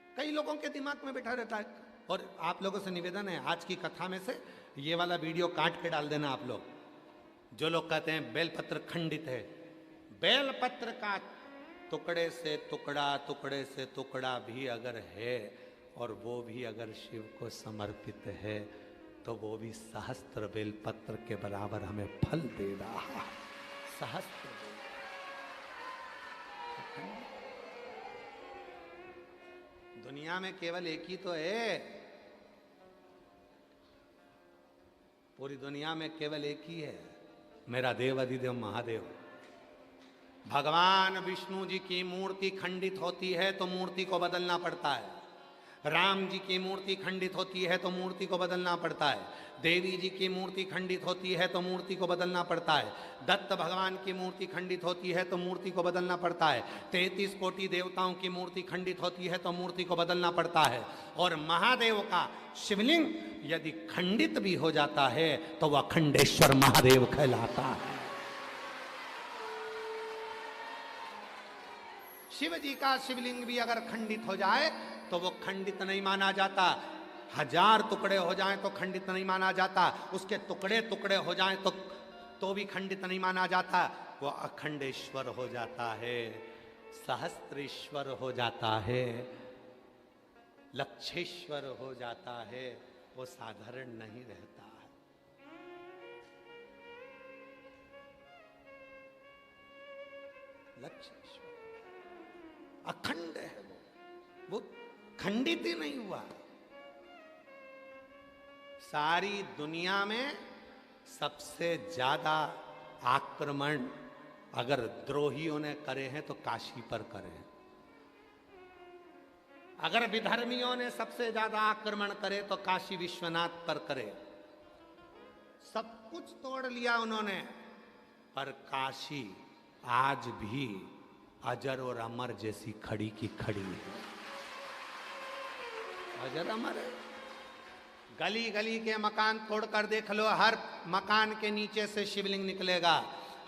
[SPEAKER 1] कई लोगों के दिमाग में बैठा रहता है। और आप लोगों से निवेदन है, आज की कथा में से ये वाला वीडियो काट के डाल देना आप लोग। जो लोग कहते हैं बेलपत्र खंडित है, बेलपत्र का टुकड़े से टुकड़ा, टुकड़े से टुकड़ा भी अगर है और वो भी अगर शिव को समर्पित है तो वो भी सहस्त्र बेलपत्र के बराबर हमें फल दे रहा है। सहस्त्र दुनिया में केवल एक ही तो है, पूरी दुनिया में केवल एक ही है, मेरा देव अधिदेव महादेव। भगवान विष्णु जी की मूर्ति खंडित होती है तो मूर्ति को बदलना पड़ता है, राम जी की मूर्ति खंडित होती है तो मूर्ति को बदलना पड़ता है, देवी जी की मूर्ति खंडित होती है तो मूर्ति को बदलना पड़ता है, दत्त भगवान की मूर्ति खंडित होती है तो मूर्ति को बदलना पड़ता है, 33 कोटि देवताओं की मूर्ति खंडित होती है तो मूर्ति को बदलना पड़ता है। और महादेव का शिवलिंग यदि खंडित भी हो जाता है तो वह अखंडेश्वर महादेव कहलाता है। शिव जी का शिवलिंग भी अगर खंडित हो जाए तो वो खंडित नहीं माना जाता, 1000 टुकड़े हो जाएं तो खंडित नहीं माना जाता, उसके टुकड़े टुकड़े हो जाएं तो भी खंडित नहीं माना जाता, वो अखंडेश्वर हो जाता है, सहस्त्रेश्वर हो जाता है, लक्षेश्वर हो जाता है, वो साधारण नहीं रहता है। लक्षेश्वर अखंड है, वो खंडित ही नहीं हुआ। सारी दुनिया में सबसे ज्यादा आक्रमण अगर द्रोहियों ने करे हैं तो काशी पर करे हैं। अगर विधर्मियों ने सबसे ज्यादा आक्रमण करे तो काशी विश्वनाथ पर करे। सब कुछ तोड़ लिया उन्होंने, पर काशी आज भी अजर और अमर जैसी खड़ी की खड़ी है। अजर अमर है। गली गली के मकान तोड़कर देख लो, हर मकान के नीचे से शिवलिंग निकलेगा,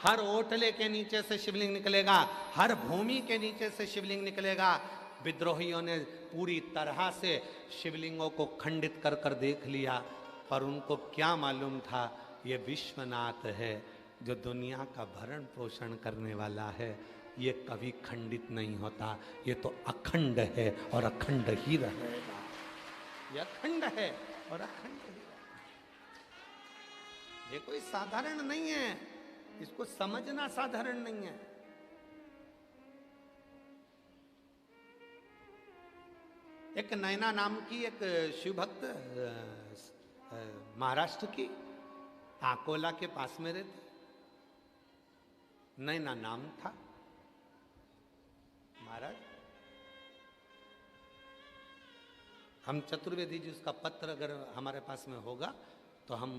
[SPEAKER 1] हर ओटले के नीचे से शिवलिंग निकलेगा, हर भूमि के नीचे से शिवलिंग निकलेगा। विद्रोहियों ने पूरी तरह से शिवलिंगों को खंडित कर कर देख लिया, पर उनको क्या मालूम था ये विश्वनाथ है, जो दुनिया का भरण पोषण करने वाला है, ये कभी खंडित नहीं होता। ये तो अखंड है और अखंड ही रहेगा। ये अखंड है और अखंड ही रहेगा। ये कोई साधारण नहीं है, इसको समझना साधारण नहीं है। एक नैना नाम की एक शिवभक्त महाराष्ट्र की आकोला के पास में रहती, नैना नाम था। महाराज, हम चतुर्वेदी जी उसका पत्र अगर हमारे पास में होगा तो हम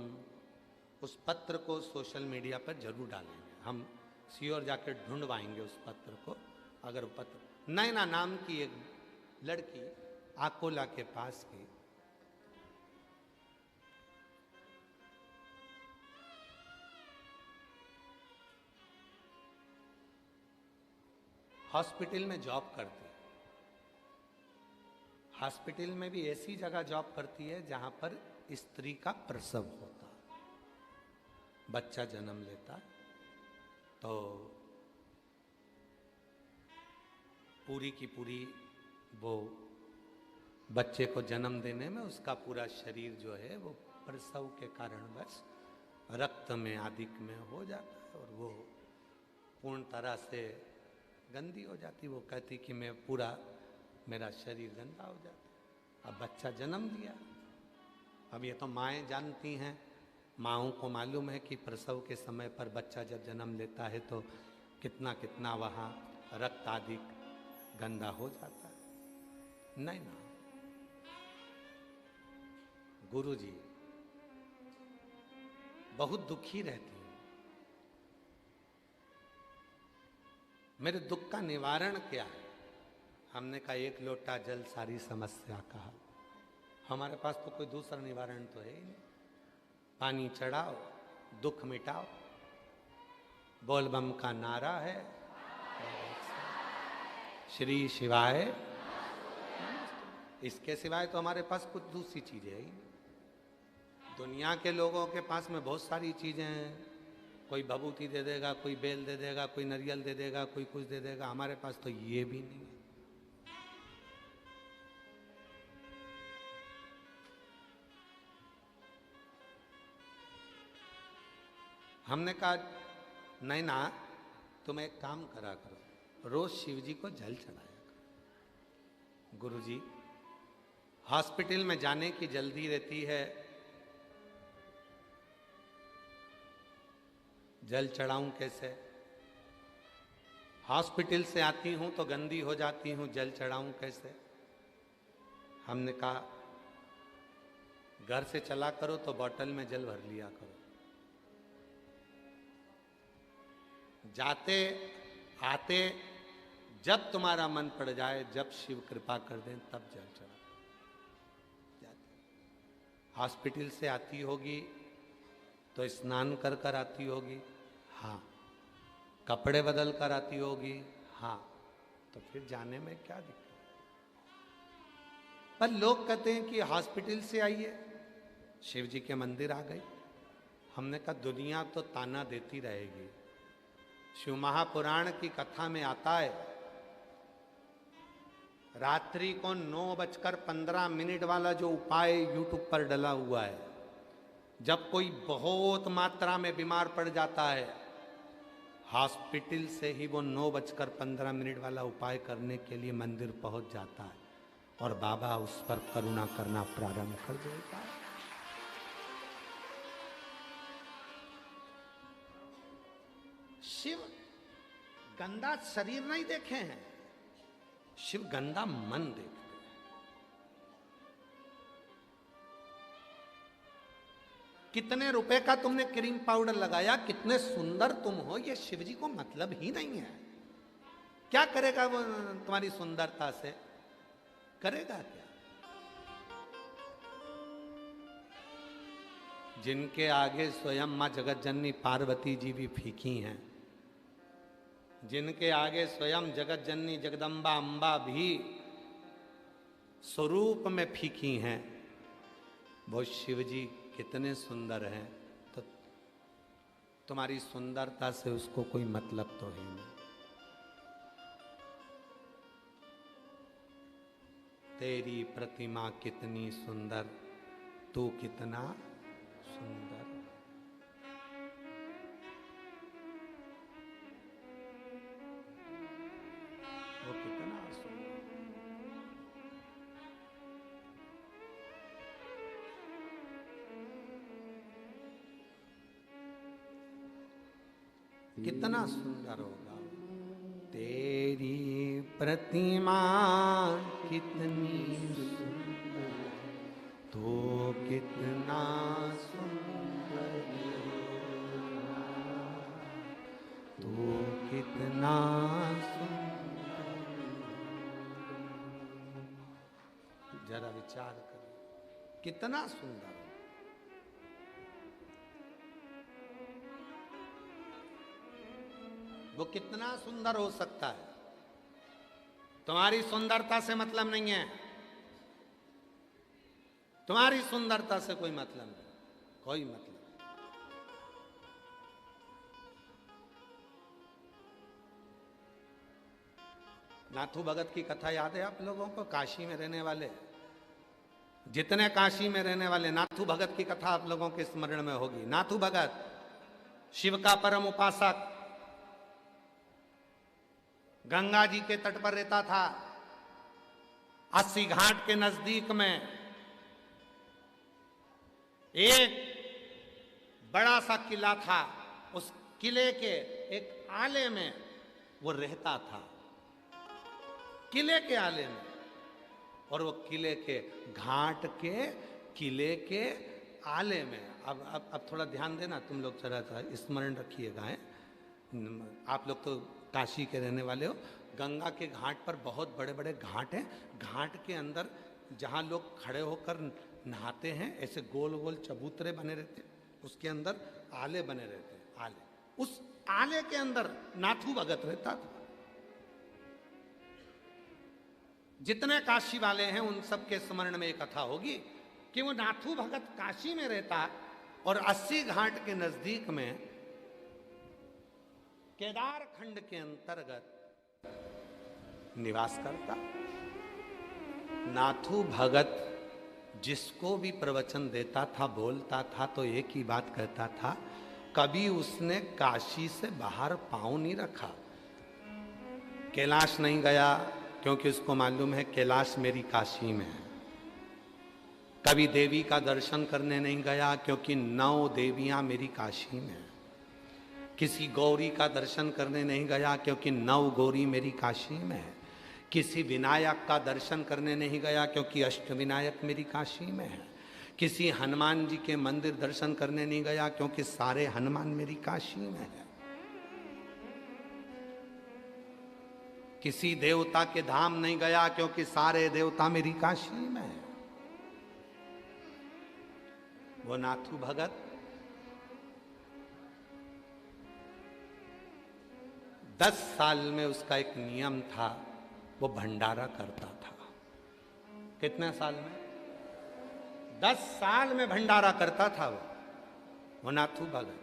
[SPEAKER 1] उस पत्र को सोशल मीडिया पर जरूर डालेंगे। हम श्योर जाकर ढूंढवाएंगे उस पत्र को। अगर वो पत्र, नैना नाम की एक लड़की आकोला के पास की, हॉस्पिटल में जॉब करती। हॉस्पिटल में भी ऐसी जगह जॉब करती है जहां पर स्त्री का प्रसव होता, बच्चा जन्म लेता, तो पूरी की पूरी वो बच्चे को जन्म देने में उसका पूरा शरीर जो है वो प्रसव के कारण बस रक्त में आदिक में हो जाता है और वो पूर्ण तरह से गंदी हो जाती। वो कहती कि मैं पूरा, मेरा शरीर गंदा हो जाता। अब बच्चा जन्म दिया। अब ये तो माएँ जानती हैं, माँओं को मालूम है कि प्रसव के समय पर बच्चा जब जन्म लेता है तो कितना कितना वहाँ रक्त आदि गंदा हो जाता है। नहीं ना, गुरु जी बहुत दुखी रहती हैं। मेरे दुख का निवारण क्या है? हमने कहा एक लोटा जल सारी समस्या कहा। हमारे पास तो कोई दूसरा निवारण तो है ही नहीं। पानी चढ़ाओ, दुख मिटाओ, बोल बम का नारा है, श्री शिवाय। इसके सिवाय तो हमारे पास कुछ दूसरी चीजें है ही नहीं। दुनिया के लोगों के पास में बहुत सारी चीजें हैं। कोई भभूति दे देगा, कोई बेल दे देगा, कोई नारियल दे देगा, कोई कुछ दे देगा। हमारे पास तो ये भी नहीं है। हमने कहा नहीं ना, तुम एक काम करा करो, रोज शिव जी को जल चढ़ाया करो। गुरु जी, हॉस्पिटल में जाने की जल्दी रहती है, जल चढ़ाऊं कैसे? हॉस्पिटल से आती हूं तो गंदी हो जाती हूं, जल चढ़ाऊं कैसे? हमने कहा घर से चला करो तो बोतल में जल भर लिया करो, जाते आते जब तुम्हारा मन पड़ जाए, जब शिव कृपा कर दें तब जल चढ़ा। हॉस्पिटल से आती होगी तो स्नान कर कर आती होगी, हाँ। कपड़े बदल कर आती होगी, हाँ। तो फिर जाने में क्या दिक्कत? पर लोग कहते हैं कि हॉस्पिटल से आइए, शिव जी के मंदिर आ गए। हमने कहा दुनिया तो ताना देती रहेगी। शिव महापुराण की कथा में आता है, रात्रि को 9:15 वाला जो उपाय यूट्यूब पर डला हुआ है, जब कोई बहुत मात्रा में बीमार पड़ जाता है, हॉस्पिटल से ही वो 9:15 वाला उपाय करने के लिए मंदिर पहुंच जाता है और बाबा उस पर करुणा करना प्रारंभ कर देता है। शिव गंदा शरीर नहीं देखे हैं, शिव गंदा मन देखते हैं। कितने रुपए का तुमने क्रीम पाउडर लगाया, कितने सुंदर तुम हो, ये शिव जी को मतलब ही नहीं है। क्या करेगा वो तुम्हारी सुंदरता से? करेगा क्या? जिनके आगे स्वयं मां जगत जननी पार्वती जी भी फीकी हैं, जिनके आगे स्वयं जगत जननी जगदम्बा अम्बा भी स्वरूप में फीकी हैं, वो शिव जी कितने सुंदर हैं। तो तुम्हारी सुंदरता से उसको कोई मतलब तो है नहीं। तेरी प्रतिमा कितनी सुंदर, तू कितना सुंदर। वो कितना सुंदर। कितना सुंदर होगा। तेरी प्रतिमा कितनी सुंदर, तो कितना सुंदर, तो कितना सुंदर। जरा विचार करो, कितना सुंदर। वो कितना सुंदर हो सकता है। तुम्हारी सुंदरता से मतलब नहीं है, तुम्हारी सुंदरता से कोई मतलब नहीं, कोई मतलब। नाथू भगत की कथा याद है आप लोगों को? काशी में रहने वाले, जितने काशी में रहने वाले, नाथू भगत की कथा आप लोगों के स्मरण में होगी। नाथू भगत शिव का परम उपासक, गंगा जी के तट पर रहता था। 80 घाट के नजदीक में एक बड़ा सा किला था। उस किले के एक आले में वो रहता था, किले के आले में। और वो किले के घाट के किले के आले में। अब थोड़ा ध्यान देना तुम लोग, जरा सा स्मरण रखिएगा। आप लोग तो काशी के रहने वाले हो। गंगा के घाट पर बहुत बड़े बड़े घाट हैं। घाट के अंदर जहाँ लोग खड़े होकर नहाते हैं, ऐसे गोल गोल चबूतरे बने रहते हैं, उसके अंदर आले बने रहते हैं। आले, उस आले के अंदर नाथू भगत रहता था। जितने काशी वाले हैं उन सबके स्मरण में एक कथा होगी कि वो नाथू भगत काशी में रहता और 80 घाट के नजदीक में केदार खंड के अंतर्गत निवास करता। नाथू भगत जिसको भी प्रवचन देता था, बोलता था, तो एक ही बात कहता था, कभी उसने काशी से बाहर पांव नहीं रखा। कैलाश नहीं गया, क्योंकि उसको मालूम है कैलाश मेरी काशी में है। कभी देवी का दर्शन करने नहीं गया, क्योंकि 9 देवियां मेरी काशी में है। किसी गौरी का दर्शन करने नहीं गया, क्योंकि 9 गौरी मेरी काशी में है। किसी विनायक का दर्शन करने नहीं गया, क्योंकि अष्टविनायक मेरी काशी में है। किसी हनुमान जी के मंदिर दर्शन करने नहीं गया, क्योंकि सारे हनुमान मेरी काशी में है। किसी देवता के धाम नहीं गया, क्योंकि सारे देवता मेरी काशी में है। वो नाथू भगत 10 साल में उसका एक नियम था, वो भंडारा करता था। कितने साल में? 10 साल में भंडारा करता था वो नाथू भगत।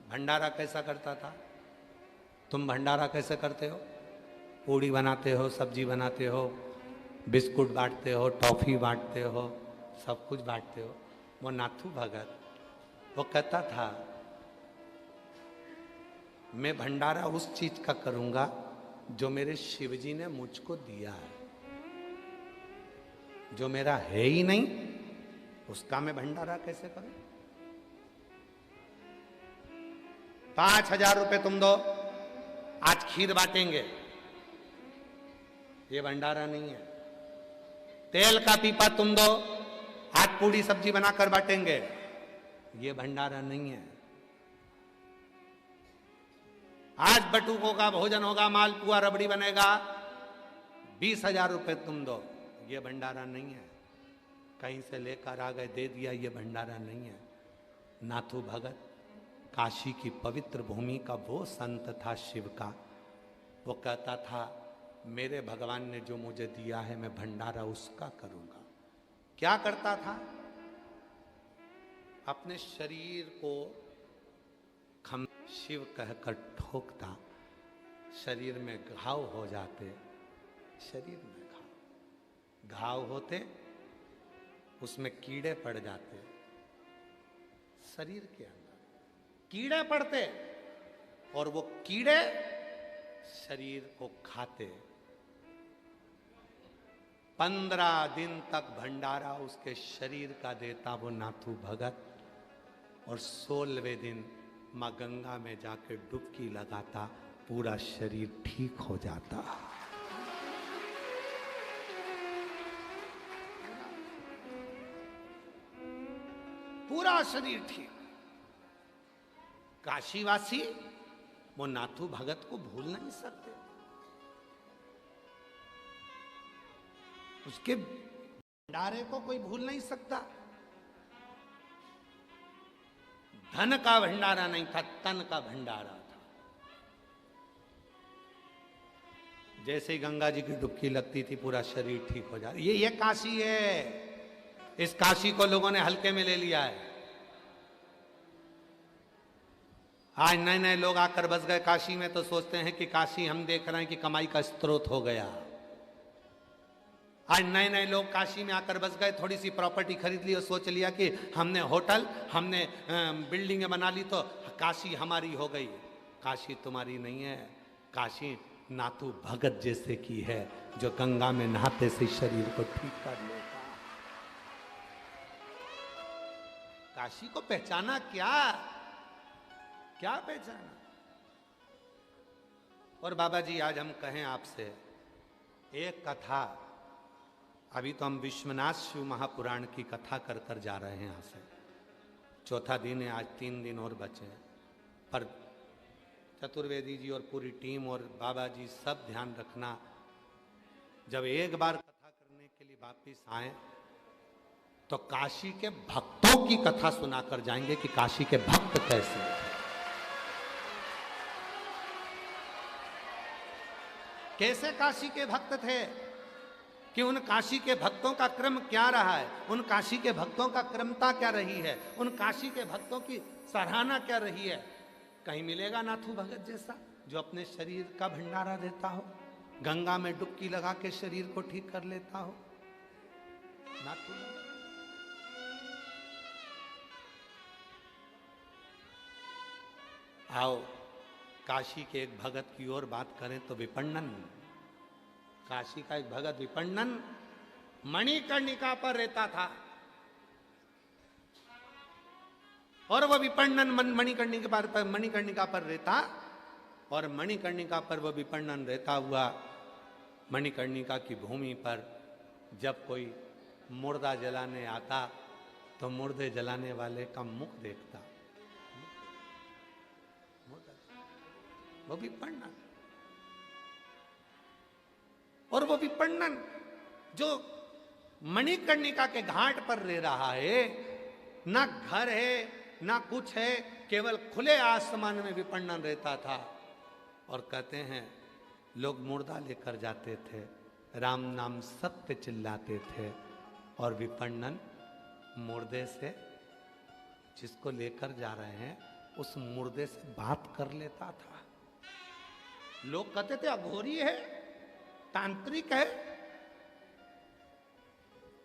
[SPEAKER 1] भंडारा कैसा करता था? तुम भंडारा कैसे करते हो? पूड़ी बनाते हो, सब्जी बनाते हो, बिस्कुट बांटते हो, टॉफी बांटते हो, सब कुछ बांटते हो। वो नाथू भगत वो कहता था, मैं भंडारा उस चीज का करूंगा जो मेरे शिवजी ने मुझको दिया है। जो मेरा है ही नहीं उसका मैं भंडारा कैसे करूं? 5,000 रुपए तुम दो, आज खीर बांटेंगे, ये भंडारा नहीं है। तेल का पीपा तुम दो, आज पूड़ी सब्जी बनाकर बांटेंगे, ये भंडारा नहीं है। आज बटुकों का भोजन होगा, मालपुआ रबड़ी बनेगा, 20,000 रुपए तुम दो, ये भंडारा नहीं है। कहीं से लेकर आ गए दे दिया, ये भंडारा नहीं है। नाथू भगत काशी की पवित्र भूमि का वो संत था शिव का। वो कहता था, मेरे भगवान ने जो मुझे दिया है मैं भंडारा उसका करूंगा। क्या करता था? अपने शरीर को खम शिव कहकर ठोकता, शरीर में घाव हो जाते, शरीर में घाव होते, उसमें कीड़े पड़ जाते, शरीर के अंदर कीड़े पड़ते और वो कीड़े शरीर को खाते। 15 दिन तक भंडारा उसके शरीर का देता वो नाथू भगत, और 16वें दिन मां गंगा में जाके डुबकी लगाता, पूरा शरीर ठीक हो जाता। पूरा शरीर ठीक। काशीवासी वो नाथू भगत को भूल नहीं सकते, उसके भंडारे को कोई भूल नहीं सकता। धन का भंडारा नहीं था, तन का भंडारा था। जैसे ही गंगा जी की डुबकी लगती थी पूरा शरीर ठीक हो जाता। ये काशी है, इस काशी को लोगों ने हल्के में ले लिया है। आज नए नए लोग आकर बस गए काशी में तो सोचते हैं कि काशी हम देख रहे हैं कि कमाई का स्रोत हो गया। आज नए नए लोग काशी में आकर बस गए, थोड़ी सी प्रॉपर्टी खरीद ली और सोच लिया कि हमने होटल, हमने बिल्डिंगें बना ली तो काशी हमारी हो गई। काशी तुम्हारी नहीं है, काशी नाथू भगत जैसे की है, जो गंगा में नहाते से शरीर को ठीक कर लेता। काशी को पहचाना क्या पहचाना? और बाबा जी आज हम कहें आपसे एक कथा, अभी तो हम विश्वनाथ शिव महापुराण की कथा कर कर जा रहे हैं। यहाँ से 4था दिन है, आज 3 दिन और बचे हैं, पर चतुर्वेदी जी और पूरी टीम और बाबा जी सब ध्यान रखना, जब एक बार कथा करने के लिए वापिस आए तो काशी के भक्तों की कथा सुनाकर जाएंगे कि काशी के भक्त कैसे थे, कैसे काशी के भक्त थे, कि उन काशी के भक्तों का क्रम क्या रहा है, उन काशी के भक्तों का क्रमता क्या रही है, उन काशी के भक्तों की सराहना क्या रही है। कहीं मिलेगा नाथू भगत जैसा जो अपने शरीर का भंडारा देता हो, गंगा में डुबकी लगा के शरीर को ठीक कर लेता हो? नाथू भगत। आओ काशी के एक भगत की ओर बात करें तो विपन्नन, काशी का एक भगत विपन्नन मणिकर्णिका पर रहता था, और वह विपन्नन मणिकर्णिका पर रहता, और मणिकर्णिका पर वह विपन्नन रहता हुआ मणिकर्णिका की भूमि पर जब कोई मुर्दा जलाने आता तो मुर्दे जलाने वाले का मुख देखता, वो विपन्नन। और वो विपन्नन जो मणिकर्णिका के घाट पर रह रहा है, ना घर है ना कुछ है, केवल खुले आसमान में विपन्नन रहता था। और कहते हैं लोग मुर्दा लेकर जाते थे, राम नाम सत्य चिल्लाते थे, और विपन्नन मुर्दे से, जिसको लेकर जा रहे हैं उस मुर्दे से बात कर लेता था। लोग कहते थे अघोरी है, तांत्रिक है,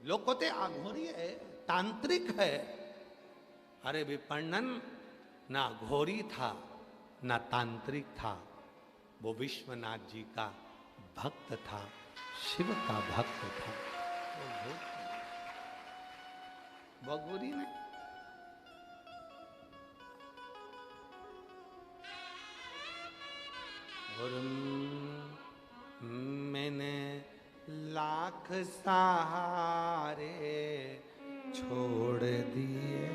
[SPEAKER 1] लोग कहते अघोरी है, तांत्रिक है। अरे विपन्नन ना अघोरी था ना तांत्रिक था, वो विश्वनाथ जी का भक्त था, शिव का भक्त था। वो अघोरी नहीं। और मैंने लाख सहारे छोड़ दिए,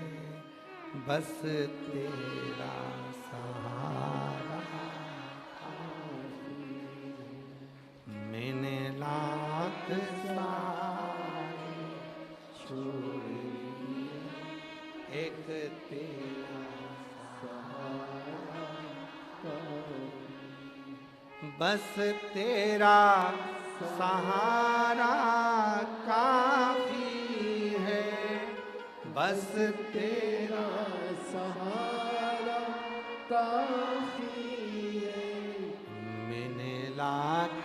[SPEAKER 1] बस तेरा सहारा। मैंने लाख सहारे छोड़ दिए, एक तेरा बस तेरा सहारा काफी है, बस तेरा
[SPEAKER 3] सहारा काफी है।
[SPEAKER 1] मैंने लाख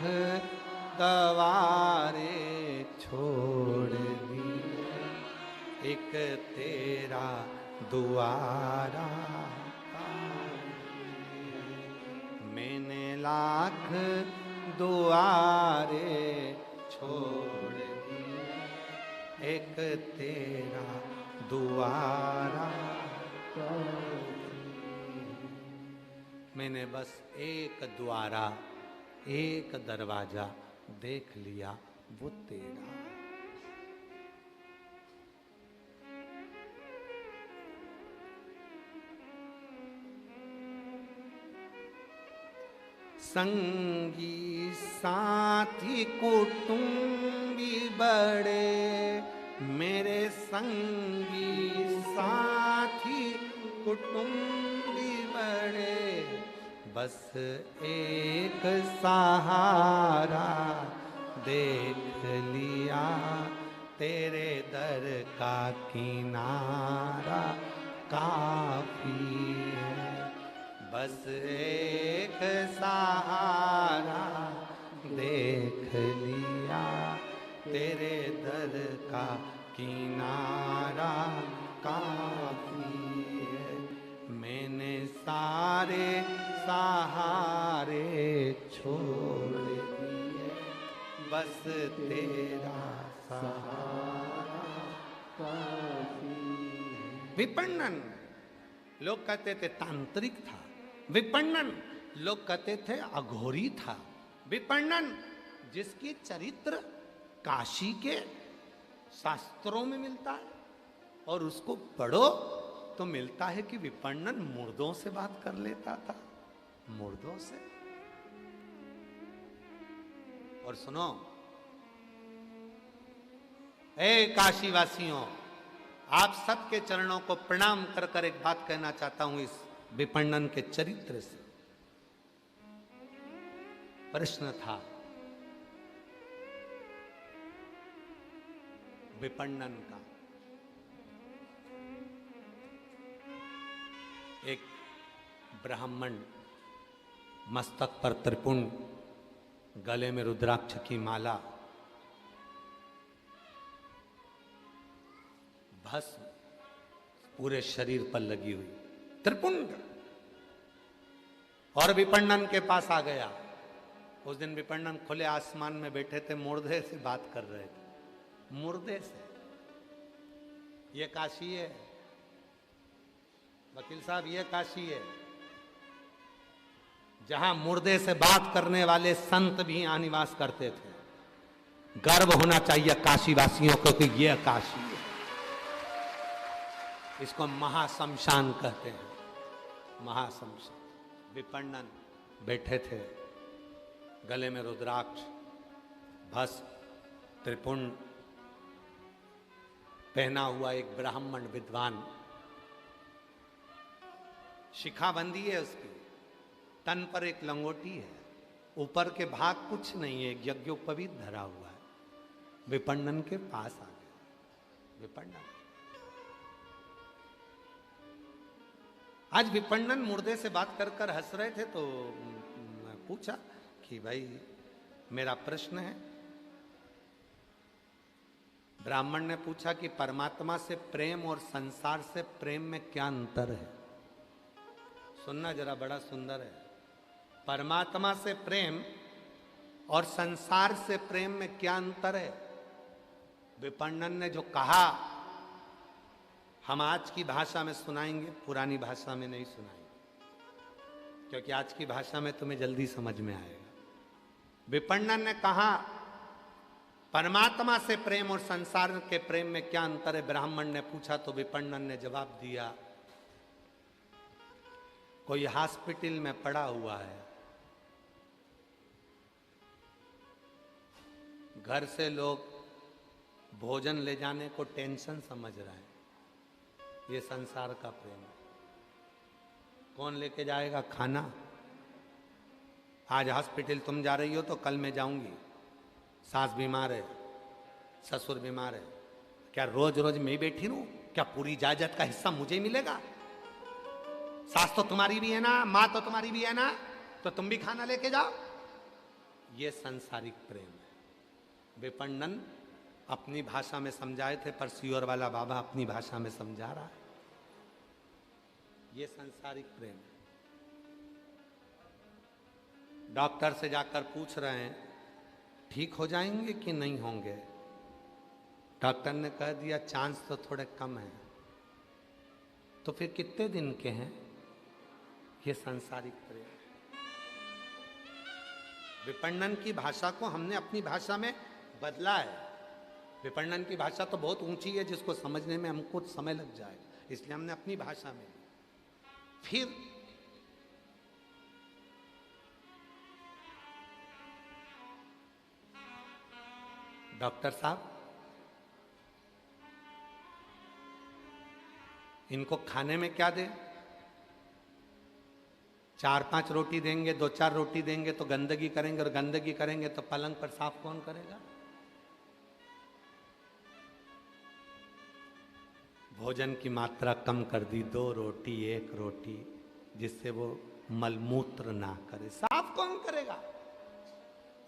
[SPEAKER 1] गवारे छोड़ दिए, एक तेरा दुआरा काफी है। मैंने लाख दुआरे छोड़ दिए, एक तेरा दुआरा मैंने बस एक द्वारा, एक दरवाजा देख लिया, वो तेरा। संगी साथी कुटुंबी बड़े, मेरे संगी साथी कुटुंबी बड़े, बस एक सहारा देख लिया, तेरे दर का किनारा काफी है। बस एक सहारा देख लिया, तेरे दर का किनारा काफी है। मैंने सारे सहारे छोड़ दिए, बस तेरा सहारा
[SPEAKER 3] काफी है।
[SPEAKER 1] विपणन लोग कहते थे तांत्रिक था, विपणन लोग कहते थे अघोरी था, विपणन जिसकी चरित्र काशी के शास्त्रों में मिलता है और उसको पढ़ो तो मिलता है कि विपणन मुर्दों से बात कर लेता था, मुर्दों से। और सुनो ए काशी वासियों, आप सबके चरणों को प्रणाम कर कर एक बात कहना चाहता हूं इस विपणन के चरित्र से। प्रश्न था विपणन का। एक ब्राह्मण मस्तक पर त्रिपुंड, गले में रुद्राक्ष की माला, भस्म पूरे शरीर पर लगी हुई, त्रिपुंड, और विपणन के पास आ गया। उस दिन विपणन खुले आसमान में बैठे थे, मुर्दे से बात कर रहे थे, मुर्दे से। ये काशी है वकील साहब, ये काशी है जहां मुर्दे से बात करने वाले संत भी यहाँ निवास करते थे। गर्व होना चाहिए काशी वासियों को कि ये काशी है। इसको महाशमशान कहते हैं, महाशमशान। विपणन बैठे थे, गले में रुद्राक्ष, भस्म, त्रिपुंड पहना हुआ एक ब्राह्मण विद्वान, शिखाबंदी है उसकी, तन पर एक लंगोटी है, ऊपर के भाग कुछ नहीं है, एक यज्ञोपवीत धरा हुआ है। विपणन के पास आ गया विपणन। आज विपणन मुर्दे से बात कर कर हंस रहे थे, तो मैं पूछा कि भाई मेरा प्रश्न है। ब्राह्मण ने पूछा कि परमात्मा से प्रेम और संसार से प्रेम में क्या अंतर है। सुनना जरा, बड़ा सुंदर है। परमात्मा से प्रेम और संसार से प्रेम में क्या अंतर है। विपणन ने जो कहा हम आज की भाषा में सुनाएंगे, पुरानी भाषा में नहीं सुनाएंगे, क्योंकि आज की भाषा में तुम्हें जल्दी समझ में आएगा। विपणन ने कहा परमात्मा से प्रेम और संसार के प्रेम में क्या अंतर है। ब्राह्मण ने पूछा तो विपणन ने जवाब दिया, कोई हॉस्पिटल में पड़ा हुआ है, घर से लोग भोजन ले जाने को टेंशन समझ रहे हैं, ये संसार का प्रेम है। कौन लेके जाएगा खाना। आज हॉस्पिटल तुम जा रही हो तो कल मैं जाऊंगी, सास बीमार है, ससुर बीमार है, क्या रोज रोज मैं ही बैठी रहूं, क्या पूरी जायदाद का हिस्सा मुझे ही मिलेगा? सास तो तुम्हारी भी है ना, मां तो तुम्हारी भी है ना, तो तुम भी खाना लेके जाओ। ये सांसारिक प्रेम है। विपणन अपनी भाषा में समझाए थे, पर सियोर वाला बाबा अपनी भाषा में समझा रहा है। ये सांसारिक प्रेम है। डॉक्टर से जाकर पूछ रहे हैं ठीक हो जाएंगे कि नहीं होंगे। डॉक्टर ने कह दिया चांस तो थोड़े कम है। तो फिर कितने दिन के हैं? ये सांसारिक प्रेम। विपणन की भाषा को हमने अपनी भाषा में बदला है। विपणन की भाषा तो बहुत ऊंची है, जिसको समझने में हमको समय लग जाएगा, इसलिए हमने अपनी भाषा में। फिर डॉक्टर साहब, इनको खाने में क्या दें? 4-5 रोटी देंगे, 2-4 रोटी देंगे तो गंदगी करेंगे, और गंदगी करेंगे तो पलंग पर साफ कौन करेगा? भोजन की मात्रा कम कर दी, 2 रोटी 1 रोटी, जिससे वो मलमूत्र ना करे। साफ कौन करेगा?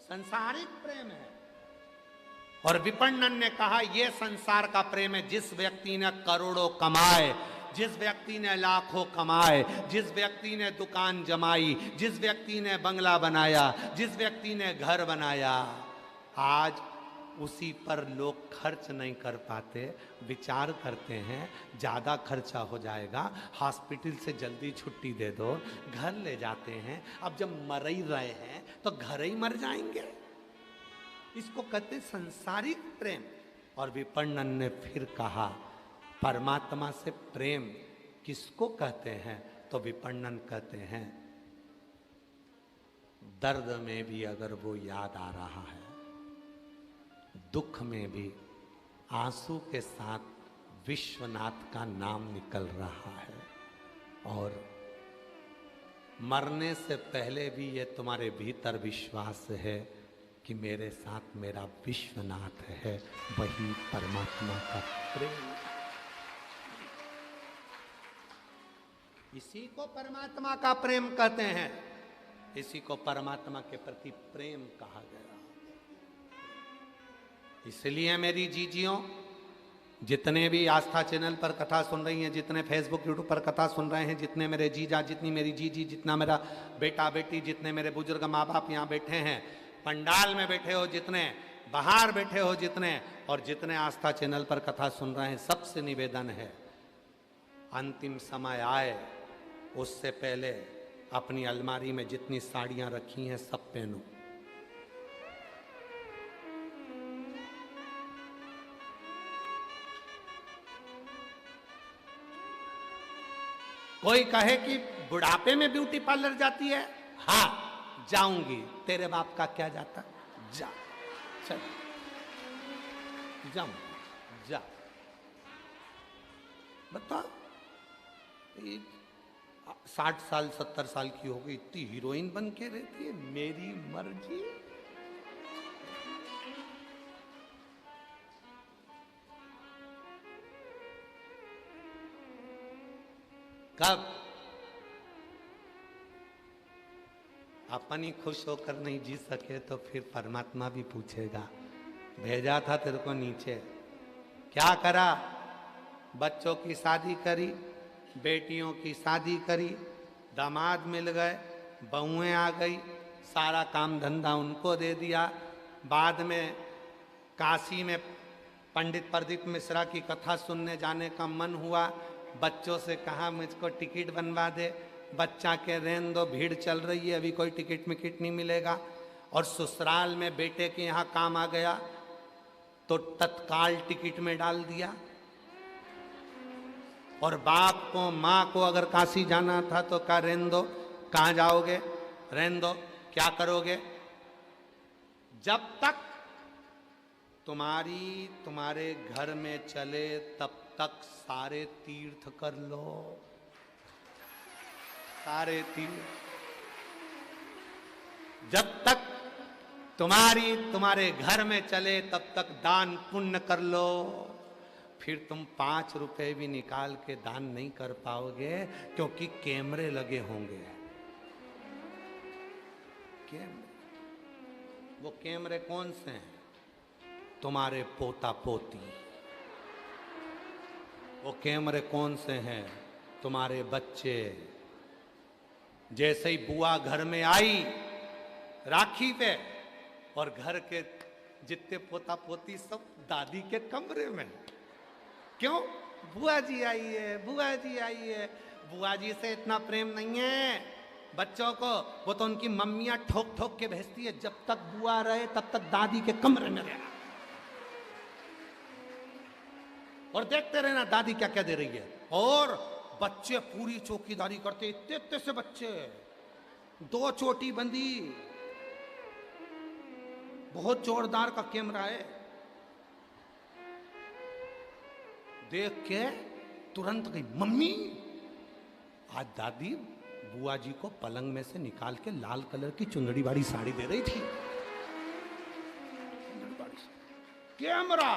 [SPEAKER 1] संसारिक प्रेम है। और विपणन ने कहा यह संसार का प्रेम है। जिस व्यक्ति ने करोड़ों कमाए, जिस व्यक्ति ने लाखों कमाए, जिस व्यक्ति ने दुकान जमाई, जिस व्यक्ति ने बंगला बनाया, जिस व्यक्ति ने घर बनाया, आज उसी पर लोग खर्च नहीं कर पाते। विचार करते हैं ज़्यादा खर्चा हो जाएगा, हॉस्पिटल से जल्दी छुट्टी दे दो, घर ले जाते हैं। अब जब मर ही रहे हैं तो घर ही मर जाएंगे। इसको कहते संसारिक प्रेम। और विपणन ने फिर कहा परमात्मा से प्रेम किसको कहते हैं? तो विपणन कहते हैं दर्द में भी अगर वो याद आ रहा है, दुख में भी आंसू के साथ विश्वनाथ का नाम निकल रहा है, और मरने से पहले भी ये तुम्हारे भीतर विश्वास है कि मेरे साथ मेरा विश्वनाथ है। वही परमात्मा का प्रेम। इसी को परमात्मा का प्रेम कहते हैं। इसी को परमात्मा के प्रति प्रेम कहा गया। इसलिए मेरी जीजियों, जितने भी आस्था चैनल पर कथा सुन रही हैं, जितने फेसबुक यूट्यूब पर कथा सुन रहे हैं, जितने मेरे जीजा, जितनी मेरी जीजी, जितना मेरा बेटा बेटी, जितने मेरे बुजुर्ग माँ बाप यहाँ बैठे हैं, पंडाल में बैठे हो जितने, बाहर बैठे हो जितने, और जितने आस्था चैनल पर कथा सुन रहे हैं, सबसे निवेदन है अंतिम समय आए उससे पहले अपनी अलमारी में जितनी साड़ियां रखी हैं सब पहनो। कोई कहे कि बुढ़ापे में ब्यूटी पार्लर जाती है, हाँ जाऊंगी। तेरे बाप का क्या जाता? जा, चल जाऊं, जा। बता, 60 साल 70 साल की हो गई, इतनी हीरोइन बन के रहती है। मेरी मर्जी। कब अपन ही खुश होकर नहीं जी सके तो फिर परमात्मा भी पूछेगा, भेजा था तेरे को नीचे, क्या करा? बच्चों की शादी करी, बेटियों की शादी करी, दामाद मिल गए, बहुएं आ गई, सारा काम धंधा उनको दे दिया। बाद में काशी में पंडित प्रदीप मिश्रा की कथा सुनने जाने का मन हुआ। बच्चों से कहा मुझको टिकट बनवा दे। बच्चा के रहने दो, भीड़ चल रही है, अभी कोई टिकट मिकट नहीं मिलेगा। और ससुराल में बेटे के यहाँ काम आ गया तो तत्काल टिकट में डाल दिया। और बाप को माँ को अगर काशी जाना था तो कहा रहने दो, कहाँ जाओगे, रहने दो, क्या करोगे? जब तक तुम्हारे घर में चले तब तक सारे तीर्थ कर लो, सारे तीर्थ। जब तक तुम्हारे घर में चले तब तक दान पुण्य कर लो। फिर तुम 5 रुपए भी निकाल के दान नहीं कर पाओगे, क्योंकि कैमरे लगे होंगे। कैमरे, वो कैमरे कौन से हैं? तुम्हारे पोता पोती। वो कैमरे कौन से हैं? तुम्हारे बच्चे। जैसे ही बुआ घर में आई राखी पे, और घर के जितने पोता पोती सब दादी के कमरे में। क्यों? बुआ जी आई है, बुआ जी आई है। बुआ जी से इतना प्रेम नहीं है बच्चों को, वो तो उनकी मम्मियां ठोक ठोक के भेजती है, जब तक बुआ रहे तब तक दादी के कमरे में रहना, और देखते रहना दादी क्या क्या दे रही है। और बच्चे पूरी चौकीदारी करते, इतने इतने से बच्चे, 2 चोटी बंदी, बहुत जोरदार का कैमरा है। देख के तुरंत गई, मम्मी आज दादी बुआ जी को पलंग में से निकाल के लाल कलर की चुंदड़ी वाली साड़ी दे रही थी। कैमरा,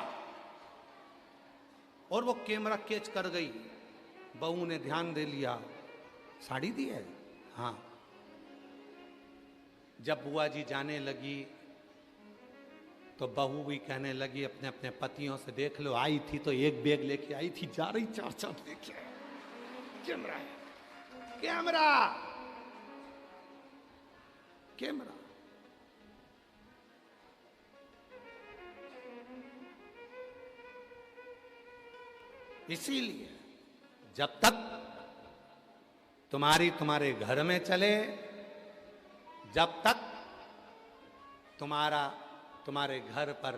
[SPEAKER 1] और वो कैमरा कैच कर गई। बहू ने ध्यान दे लिया, साड़ी दी है। हाँ, जब बुआ जी जाने लगी तो बहू भी कहने लगी अपने अपने पतियों से, देख लो आई थी तो एक बैग लेके आई थी, जा रही 4 लेके। कैमरा है, कैमरा, कैमरा। इसीलिए जब तक तुम्हारे घर में चले, जब तक तुम्हारे घर पर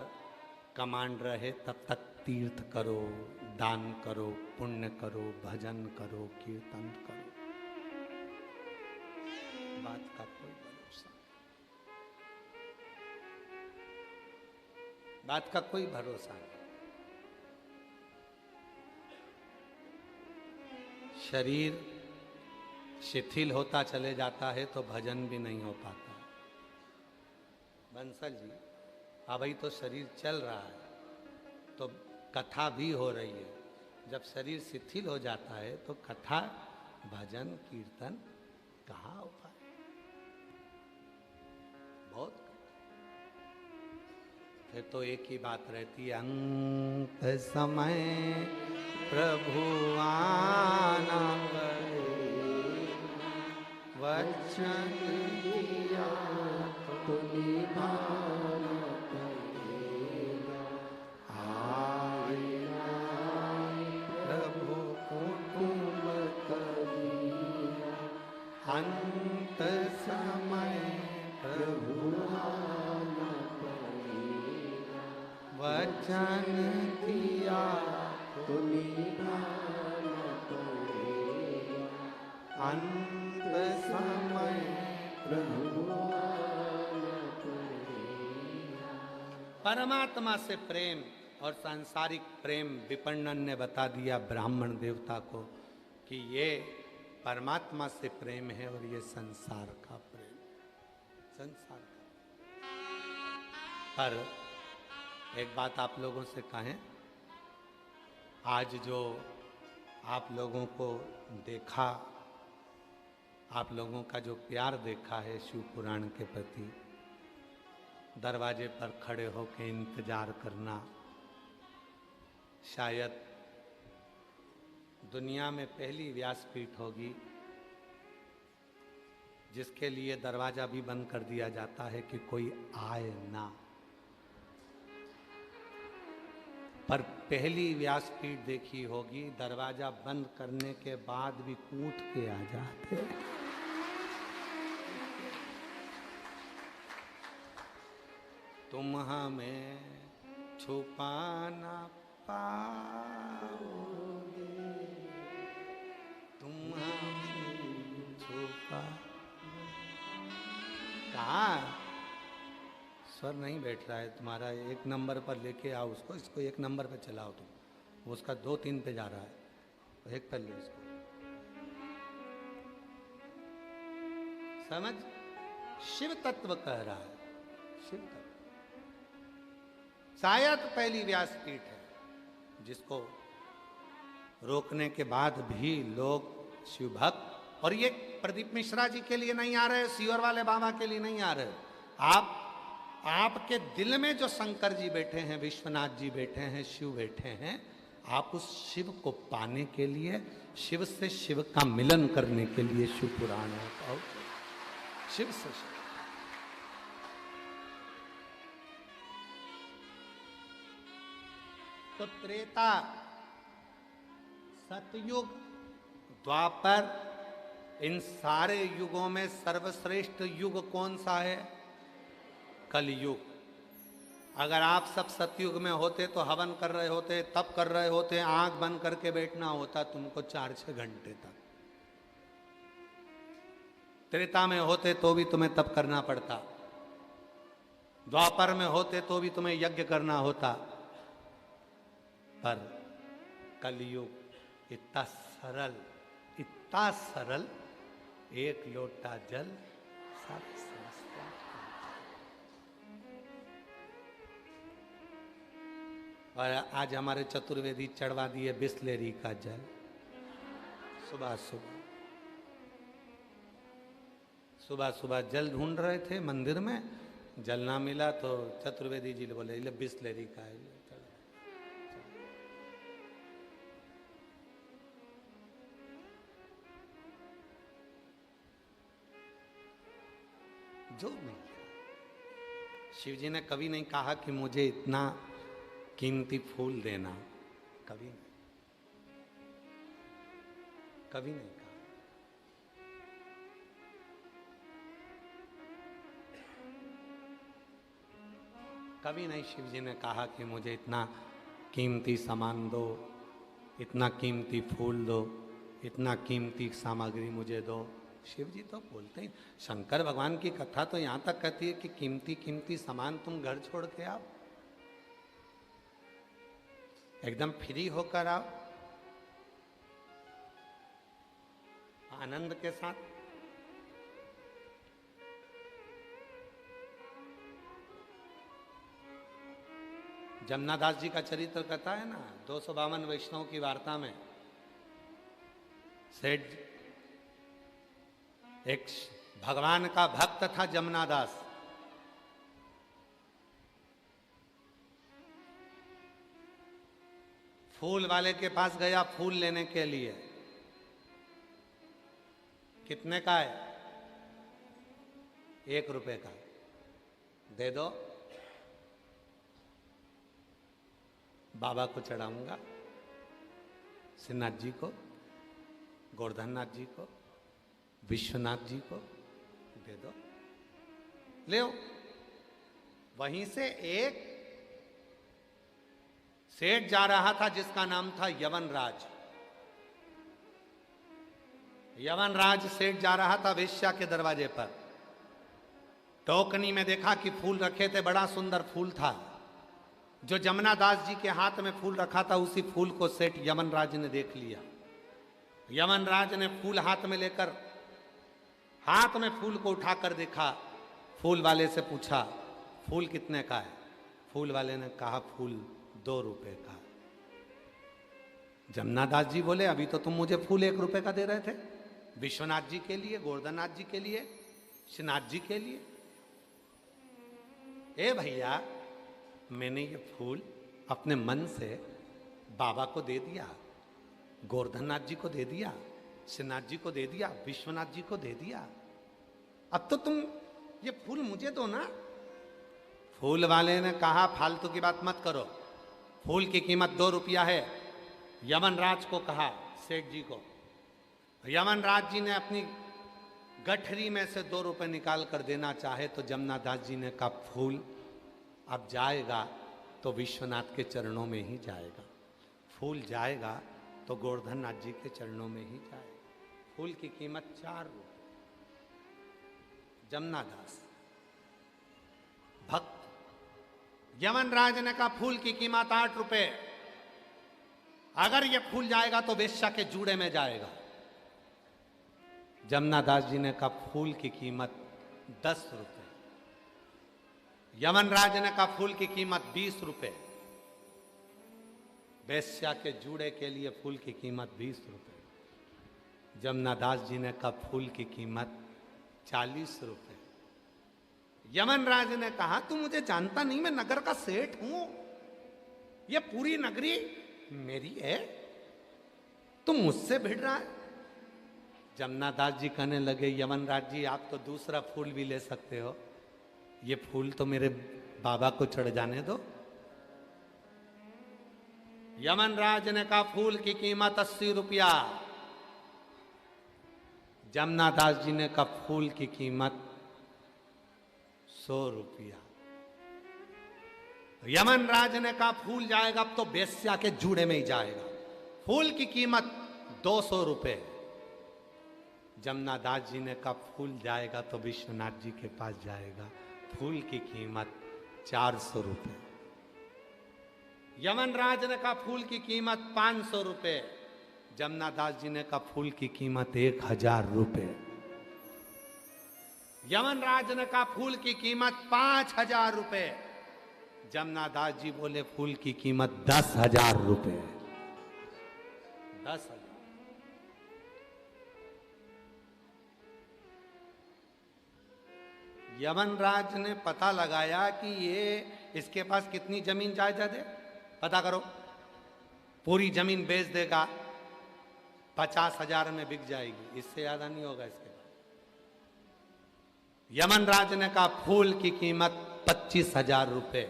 [SPEAKER 1] कमांड रहे, तब तक तीर्थ करो, दान करो, पुण्य करो, भजन करो, कीर्तन करो। बात का कोई भरोसा, बात का कोई भरोसा नहीं। शरीर शिथिल होता चले जाता है तो भजन भी नहीं हो पाता। बंसल जी, अभी तो शरीर चल रहा है तो कथा भी हो रही है। जब शरीर शिथिल हो जाता है तो कथा, भजन, कीर्तन कहाँ हो पाए? बहुत। फिर तो एक ही बात रहती है, अंत समय प्रभु आना वचन दिया
[SPEAKER 3] तो निभाना पड़ेगा। आए
[SPEAKER 1] प्रभु
[SPEAKER 3] कुटुंब करिया,
[SPEAKER 1] अंत समय प्रभु
[SPEAKER 3] आना पड़ेगा।
[SPEAKER 1] वचन दिया
[SPEAKER 3] तो निभाना पड़ेगा।
[SPEAKER 1] अंत समय
[SPEAKER 3] प्रभु आना पड़ेगा।
[SPEAKER 1] परमात्मा से प्रेम और सांसारिक प्रेम विपणन ने बता दिया ब्राह्मण देवता को कि ये परमात्मा से प्रेम है और ये संसार का प्रेम, संसार का। पर एक बात आप लोगों से कहें, आज जो आप लोगों को देखा, आप लोगों का जो प्यार देखा है शिव पुराण के प्रति, दरवाजे पर खड़े होकर इंतजार करना, शायद दुनिया में पहली व्यासपीठ होगी जिसके लिए दरवाजा भी बंद कर दिया जाता है कि कोई आए ना। पर पहली व्यासपीठ देखी होगी, दरवाजा बंद करने के बाद भी कूद के आ जाते। तुम हमें छुपा ना पाओगे, तुम हमें छुपा। कहाँ स्वर नहीं बैठ रहा है तुम्हारा? एक नंबर पर लेके आओ उसको, इसको एक नंबर पे चलाओ तुम, वो उसका 2-3 पे जा रहा है, तो एक पर लो इसको। समझ? शिव तत्व कह रहा है, शिव तत्व। शायद पहली व्यासपीठ है जिसको रोकने के बाद भी लोग शिव भक्त, और ये प्रदीप मिश्रा जी के लिए नहीं आ रहे, सीवर वाले बाबा के लिए नहीं आ रहे, आपके दिल में जो शंकर जी बैठे हैं, विश्वनाथ जी बैठे हैं, शिव बैठे हैं, आप उस शिव को पाने के लिए, शिव से शिव का मिलन करने के लिए शिव पुराण है। और शिव से शिव, तो त्रेता, सतयुग, द्वापर, इन सारे युगों में सर्वश्रेष्ठ युग कौन सा है? कलयुग। अगर आप सब सतयुग में होते तो हवन कर रहे होते, तप कर रहे होते, आंख बंद करके बैठना होता तुमको 4-6 घंटे तक। त्रेता में होते तो भी तुम्हें तप करना पड़ता, द्वापर में होते तो भी तुम्हें यज्ञ करना होता, पर कलयुग इतना सरल, इतना सरल, एक लोटा जल सब समस्या। और आज हमारे चतुर्वेदी चढ़वा दिए बिस्लेरी का जल सुबह सुबह। सुबह सुबह जल ढूंढ रहे थे मंदिर में, जल ना मिला तो चतुर्वेदी जी बोले ले बिस्लेरी का है। जो नहीं, शिव जी ने कभी नहीं कहा कि मुझे इतना कीमती फूल देना, कभी नहीं, कभी नहीं कहा। कभी नहीं शिव जी ने कहा कि मुझे इतना कीमती सामान दो, इतना कीमती फूल दो, इतना कीमती सामग्री मुझे दो। शिव जी तो बोलते ही, शंकर भगवान की कथा तो यहां तक कहती है कि कीमती कीमती सामान तुम घर छोड़ के आओ, एकदम फ्री होकर आओ, आनंद के साथ। जमुनादास जी का चरित्र कथा है ना, 252 वैष्णव की वार्ता में सेठ, एक भगवान का भक्त था जमुनादास, फूल वाले के पास गया फूल लेने के लिए। कितने का है? 1 रुपए का। दे दो, बाबा को चढ़ाऊंगा, श्रीनाथ जी को, गोवर्धन नाथ जी को, विश्वनाथ जी को दे दो, ले आओ। वहीं से एक सेठ जा रहा था जिसका नाम था यवनराज। यवनराज सेठ जा रहा था वेश्या के दरवाजे पर। टोकनी में देखा कि फूल रखे थे, बड़ा सुंदर फूल था। जो जमुनादास जी के हाथ में फूल रखा था उसी फूल को सेठ यवनराज ने देख लिया। यवनराज ने फूल हाथ में लेकर, हाथ में फूल को उठाकर देखा, फूल वाले से पूछा फूल कितने का है? फूल वाले ने कहा फूल 2 रुपए का। जमुनादास जी बोले अभी तो तुम मुझे फूल 1 रुपए का दे रहे थे, विश्वनाथ जी के लिए, गोवर्धननाथ जी के लिए, श्रीनाथ जी के लिए। ए भैया, मैंने ये फूल अपने मन से बाबा को दे दिया, गोवर्धननाथ जी को दे दिया, श्रीनाथ जी को दे दिया, विश्वनाथ जी को दे दिया, अब तो तुम ये फूल मुझे दो ना। फूल वाले ने कहा फालतू की बात मत करो, फूल की कीमत 2 रुपया है। यमनराज को कहा, सेठ जी को। यमनराज जी ने अपनी गठरी में से 2 रुपए निकाल कर देना चाहे तो जमुनादास जी ने कहा फूल अब जाएगा तो विश्वनाथ के चरणों में ही जाएगा, फूल जाएगा तो गोवर्धननाथ जी के चरणों में ही जाएगा। फूल की कीमत 4 रुपए। जमुनादास भक्त। यमनराज ने कहा फूल की कीमत 8 रुपए, अगर ये फूल जाएगा तो वेश्या के जूड़े में जाएगा। जमुनादास जी ने कहा फूल की कीमत 10 रुपए। यमनराज ने कहा फूल की कीमत 20 रुपए। वेश्या के जूड़े के लिए फूल की कीमत 20 रुपए। जमुनादास जी ने कहा फूल की कीमत 40 रुपए। यमनराज ने कहा तू मुझे जानता नहीं, मैं नगर का सेठ हूं, ये पूरी नगरी मेरी है, तुम मुझसे भिड़ रहा है। जमुनादास जी कहने लगे यमनराज जी आप तो दूसरा फूल भी ले सकते हो, ये फूल तो मेरे बाबा को चढ़ जाने दो। यमनराज ने कहा फूल की कीमत 80 रुपया। जमुनादास जी ने कहा फूल की कीमत 100 रुपया। यमनराज ने कहा फूल जाएगा अब तो वेश्या के जूड़े में ही जाएगा, फूल की कीमत 200 रुपए। जमुनादास जी ने कहा फूल जाएगा तो विश्वनाथ जी के पास जाएगा, फूल की कीमत 400 रुपए। यमनराज ने कहा फूल की कीमत 500 रुपए। जमुनादास जी ने कहा फूल की कीमत 1000 रुपए। यमनराज ने कहा फूल की कीमत 5000 रुपए। जमुनादास जी बोले फूल की कीमत 10,000 रुपए। 10,000। यमनराज ने पता लगाया कि ये इसके पास कितनी जमीन जायदाद है, पता करो। पूरी जमीन बेच देगा 50,000 में बिक जाएगी, इससे ज्यादा नहीं होगा इसके पास। यमनराज ने कहा फूल की कीमत 25,000 रुपए।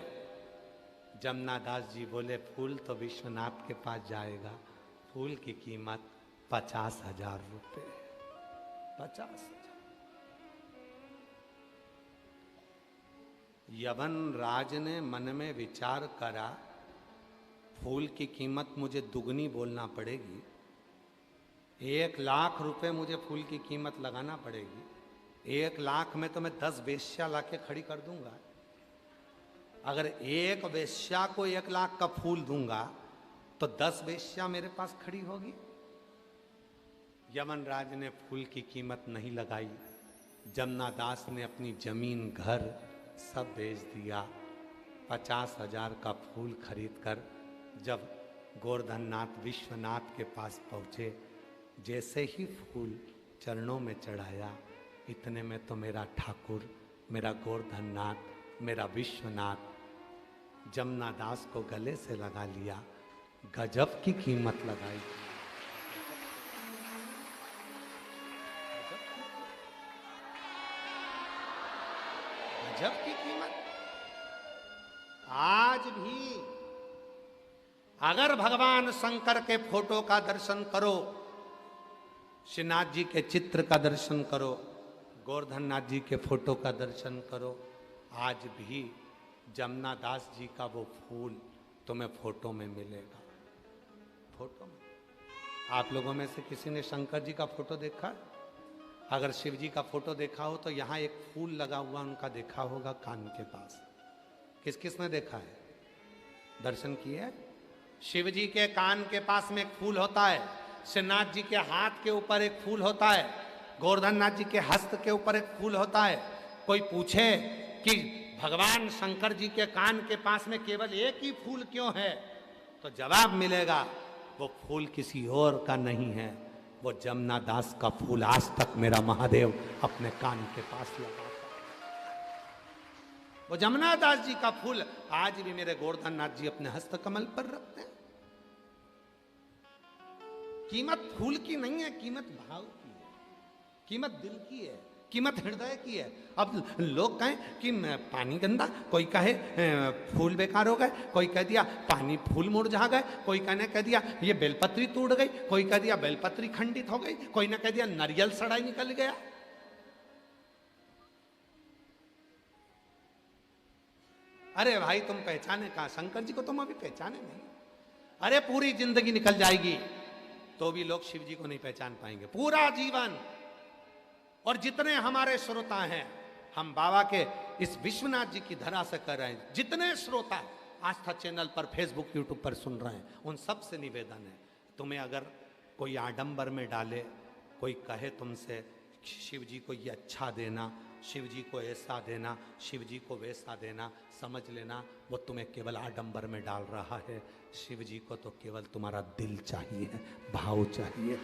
[SPEAKER 1] जमुनादास जी बोले फूल तो विश्वनाथ के पास जाएगा, फूल की कीमत 50,000 रुपए। 50,000। यमनराज ने मन में विचार करा फूल की कीमत मुझे दुगनी बोलना पड़ेगी, 1,00,000 रुपए मुझे फूल की कीमत लगाना पड़ेगी। 1,00,000 में तो मैं 10 वेश्या लाके खड़ी कर दूंगा। अगर एक वेश्या को 1,00,000 का फूल दूंगा तो 10 वेश्या मेरे पास खड़ी होगी। यमनराज ने फूल की कीमत नहीं लगाई। जमुनादास ने अपनी जमीन घर सब बेच दिया। 50,000 का फूल खरीदकर जब गोवर्धननाथ विश्वनाथ के पास पहुँचे, जैसे ही फूल चरणों में चढ़ाया, इतने में तो मेरा ठाकुर, मेरा गोवर्धननाथ, मेरा विश्वनाथ जमुनादास को गले से लगा लिया। गजब की कीमत लगाई। गजब की कीमत। आज भी अगर भगवान शंकर के फोटो का दर्शन करो, श्रीनाथ जी के चित्र का दर्शन करो, गोवर्धननाथ जी के फोटो का दर्शन करो, आज भी जमुनादास जी का वो फूल तुम्हें फोटो में मिलेगा। फोटो में। आप लोगों में से किसी ने शंकर जी का फोटो देखा? अगर शिव जी का फोटो देखा हो तो यहाँ एक फूल लगा हुआ उनका देखा होगा कान के पास। किस किस ने देखा है? दर्शन किए? शिव जी के कान के पास में एक फूल होता है, श्रीनाथ जी के हाथ के ऊपर एक फूल होता है, गोवर्धननाथ जी के हस्त के ऊपर एक फूल होता है। कोई पूछे कि भगवान शंकर जी के कान के पास में केवल एक ही फूल क्यों है, तो जवाब मिलेगा वो फूल किसी और का नहीं है, वो जमुनादास का फूल आज तक मेरा महादेव अपने कान के पास लगा। वो जमुनादास जी का फूल आज भी मेरे गोवर्धननाथ जी अपने हस्त कमल पर रखते हैं। कीमत फूल की नहीं है, कीमत भाव की है, कीमत दिल की है, कीमत हृदय की है। अब लोग कहें कि पानी गंदा, कोई कहे फूल बेकार हो गए, कोई कह दिया पानी फूल मुरझा गए, कोई कहने कह दिया ये बेलपत्री टूट गई, कोई कह दिया बेलपत्री खंडित हो गई, कोई ने कह दिया नारियल सड़ा निकल गया। अरे भाई तुम पहचाने कहाँ? शंकर जी को तुम अभी पहचाने नहीं। अरे पूरी जिंदगी निकल जाएगी तो भी लोग शिव जी को नहीं पहचान पाएंगे, पूरा जीवन। और जितने हमारे श्रोता हैं, हम बाबा के इस विश्वनाथ जी की धरा से कर रहे हैं, जितने श्रोता आस्था चैनल पर, फेसबुक, यूट्यूब पर सुन रहे हैं, उन सब से निवेदन है, तुम्हें अगर कोई आडंबर में डाले, कोई कहे तुमसे शिव जी को ये अच्छा देना, शिव जी को ऐसा देना, शिव जी को वैसा देना, समझ लेना वो तुम्हें केवल आडंबर में डाल रहा है। शिव जी को तो केवल तुम्हारा दिल चाहिए, भाव चाहिए।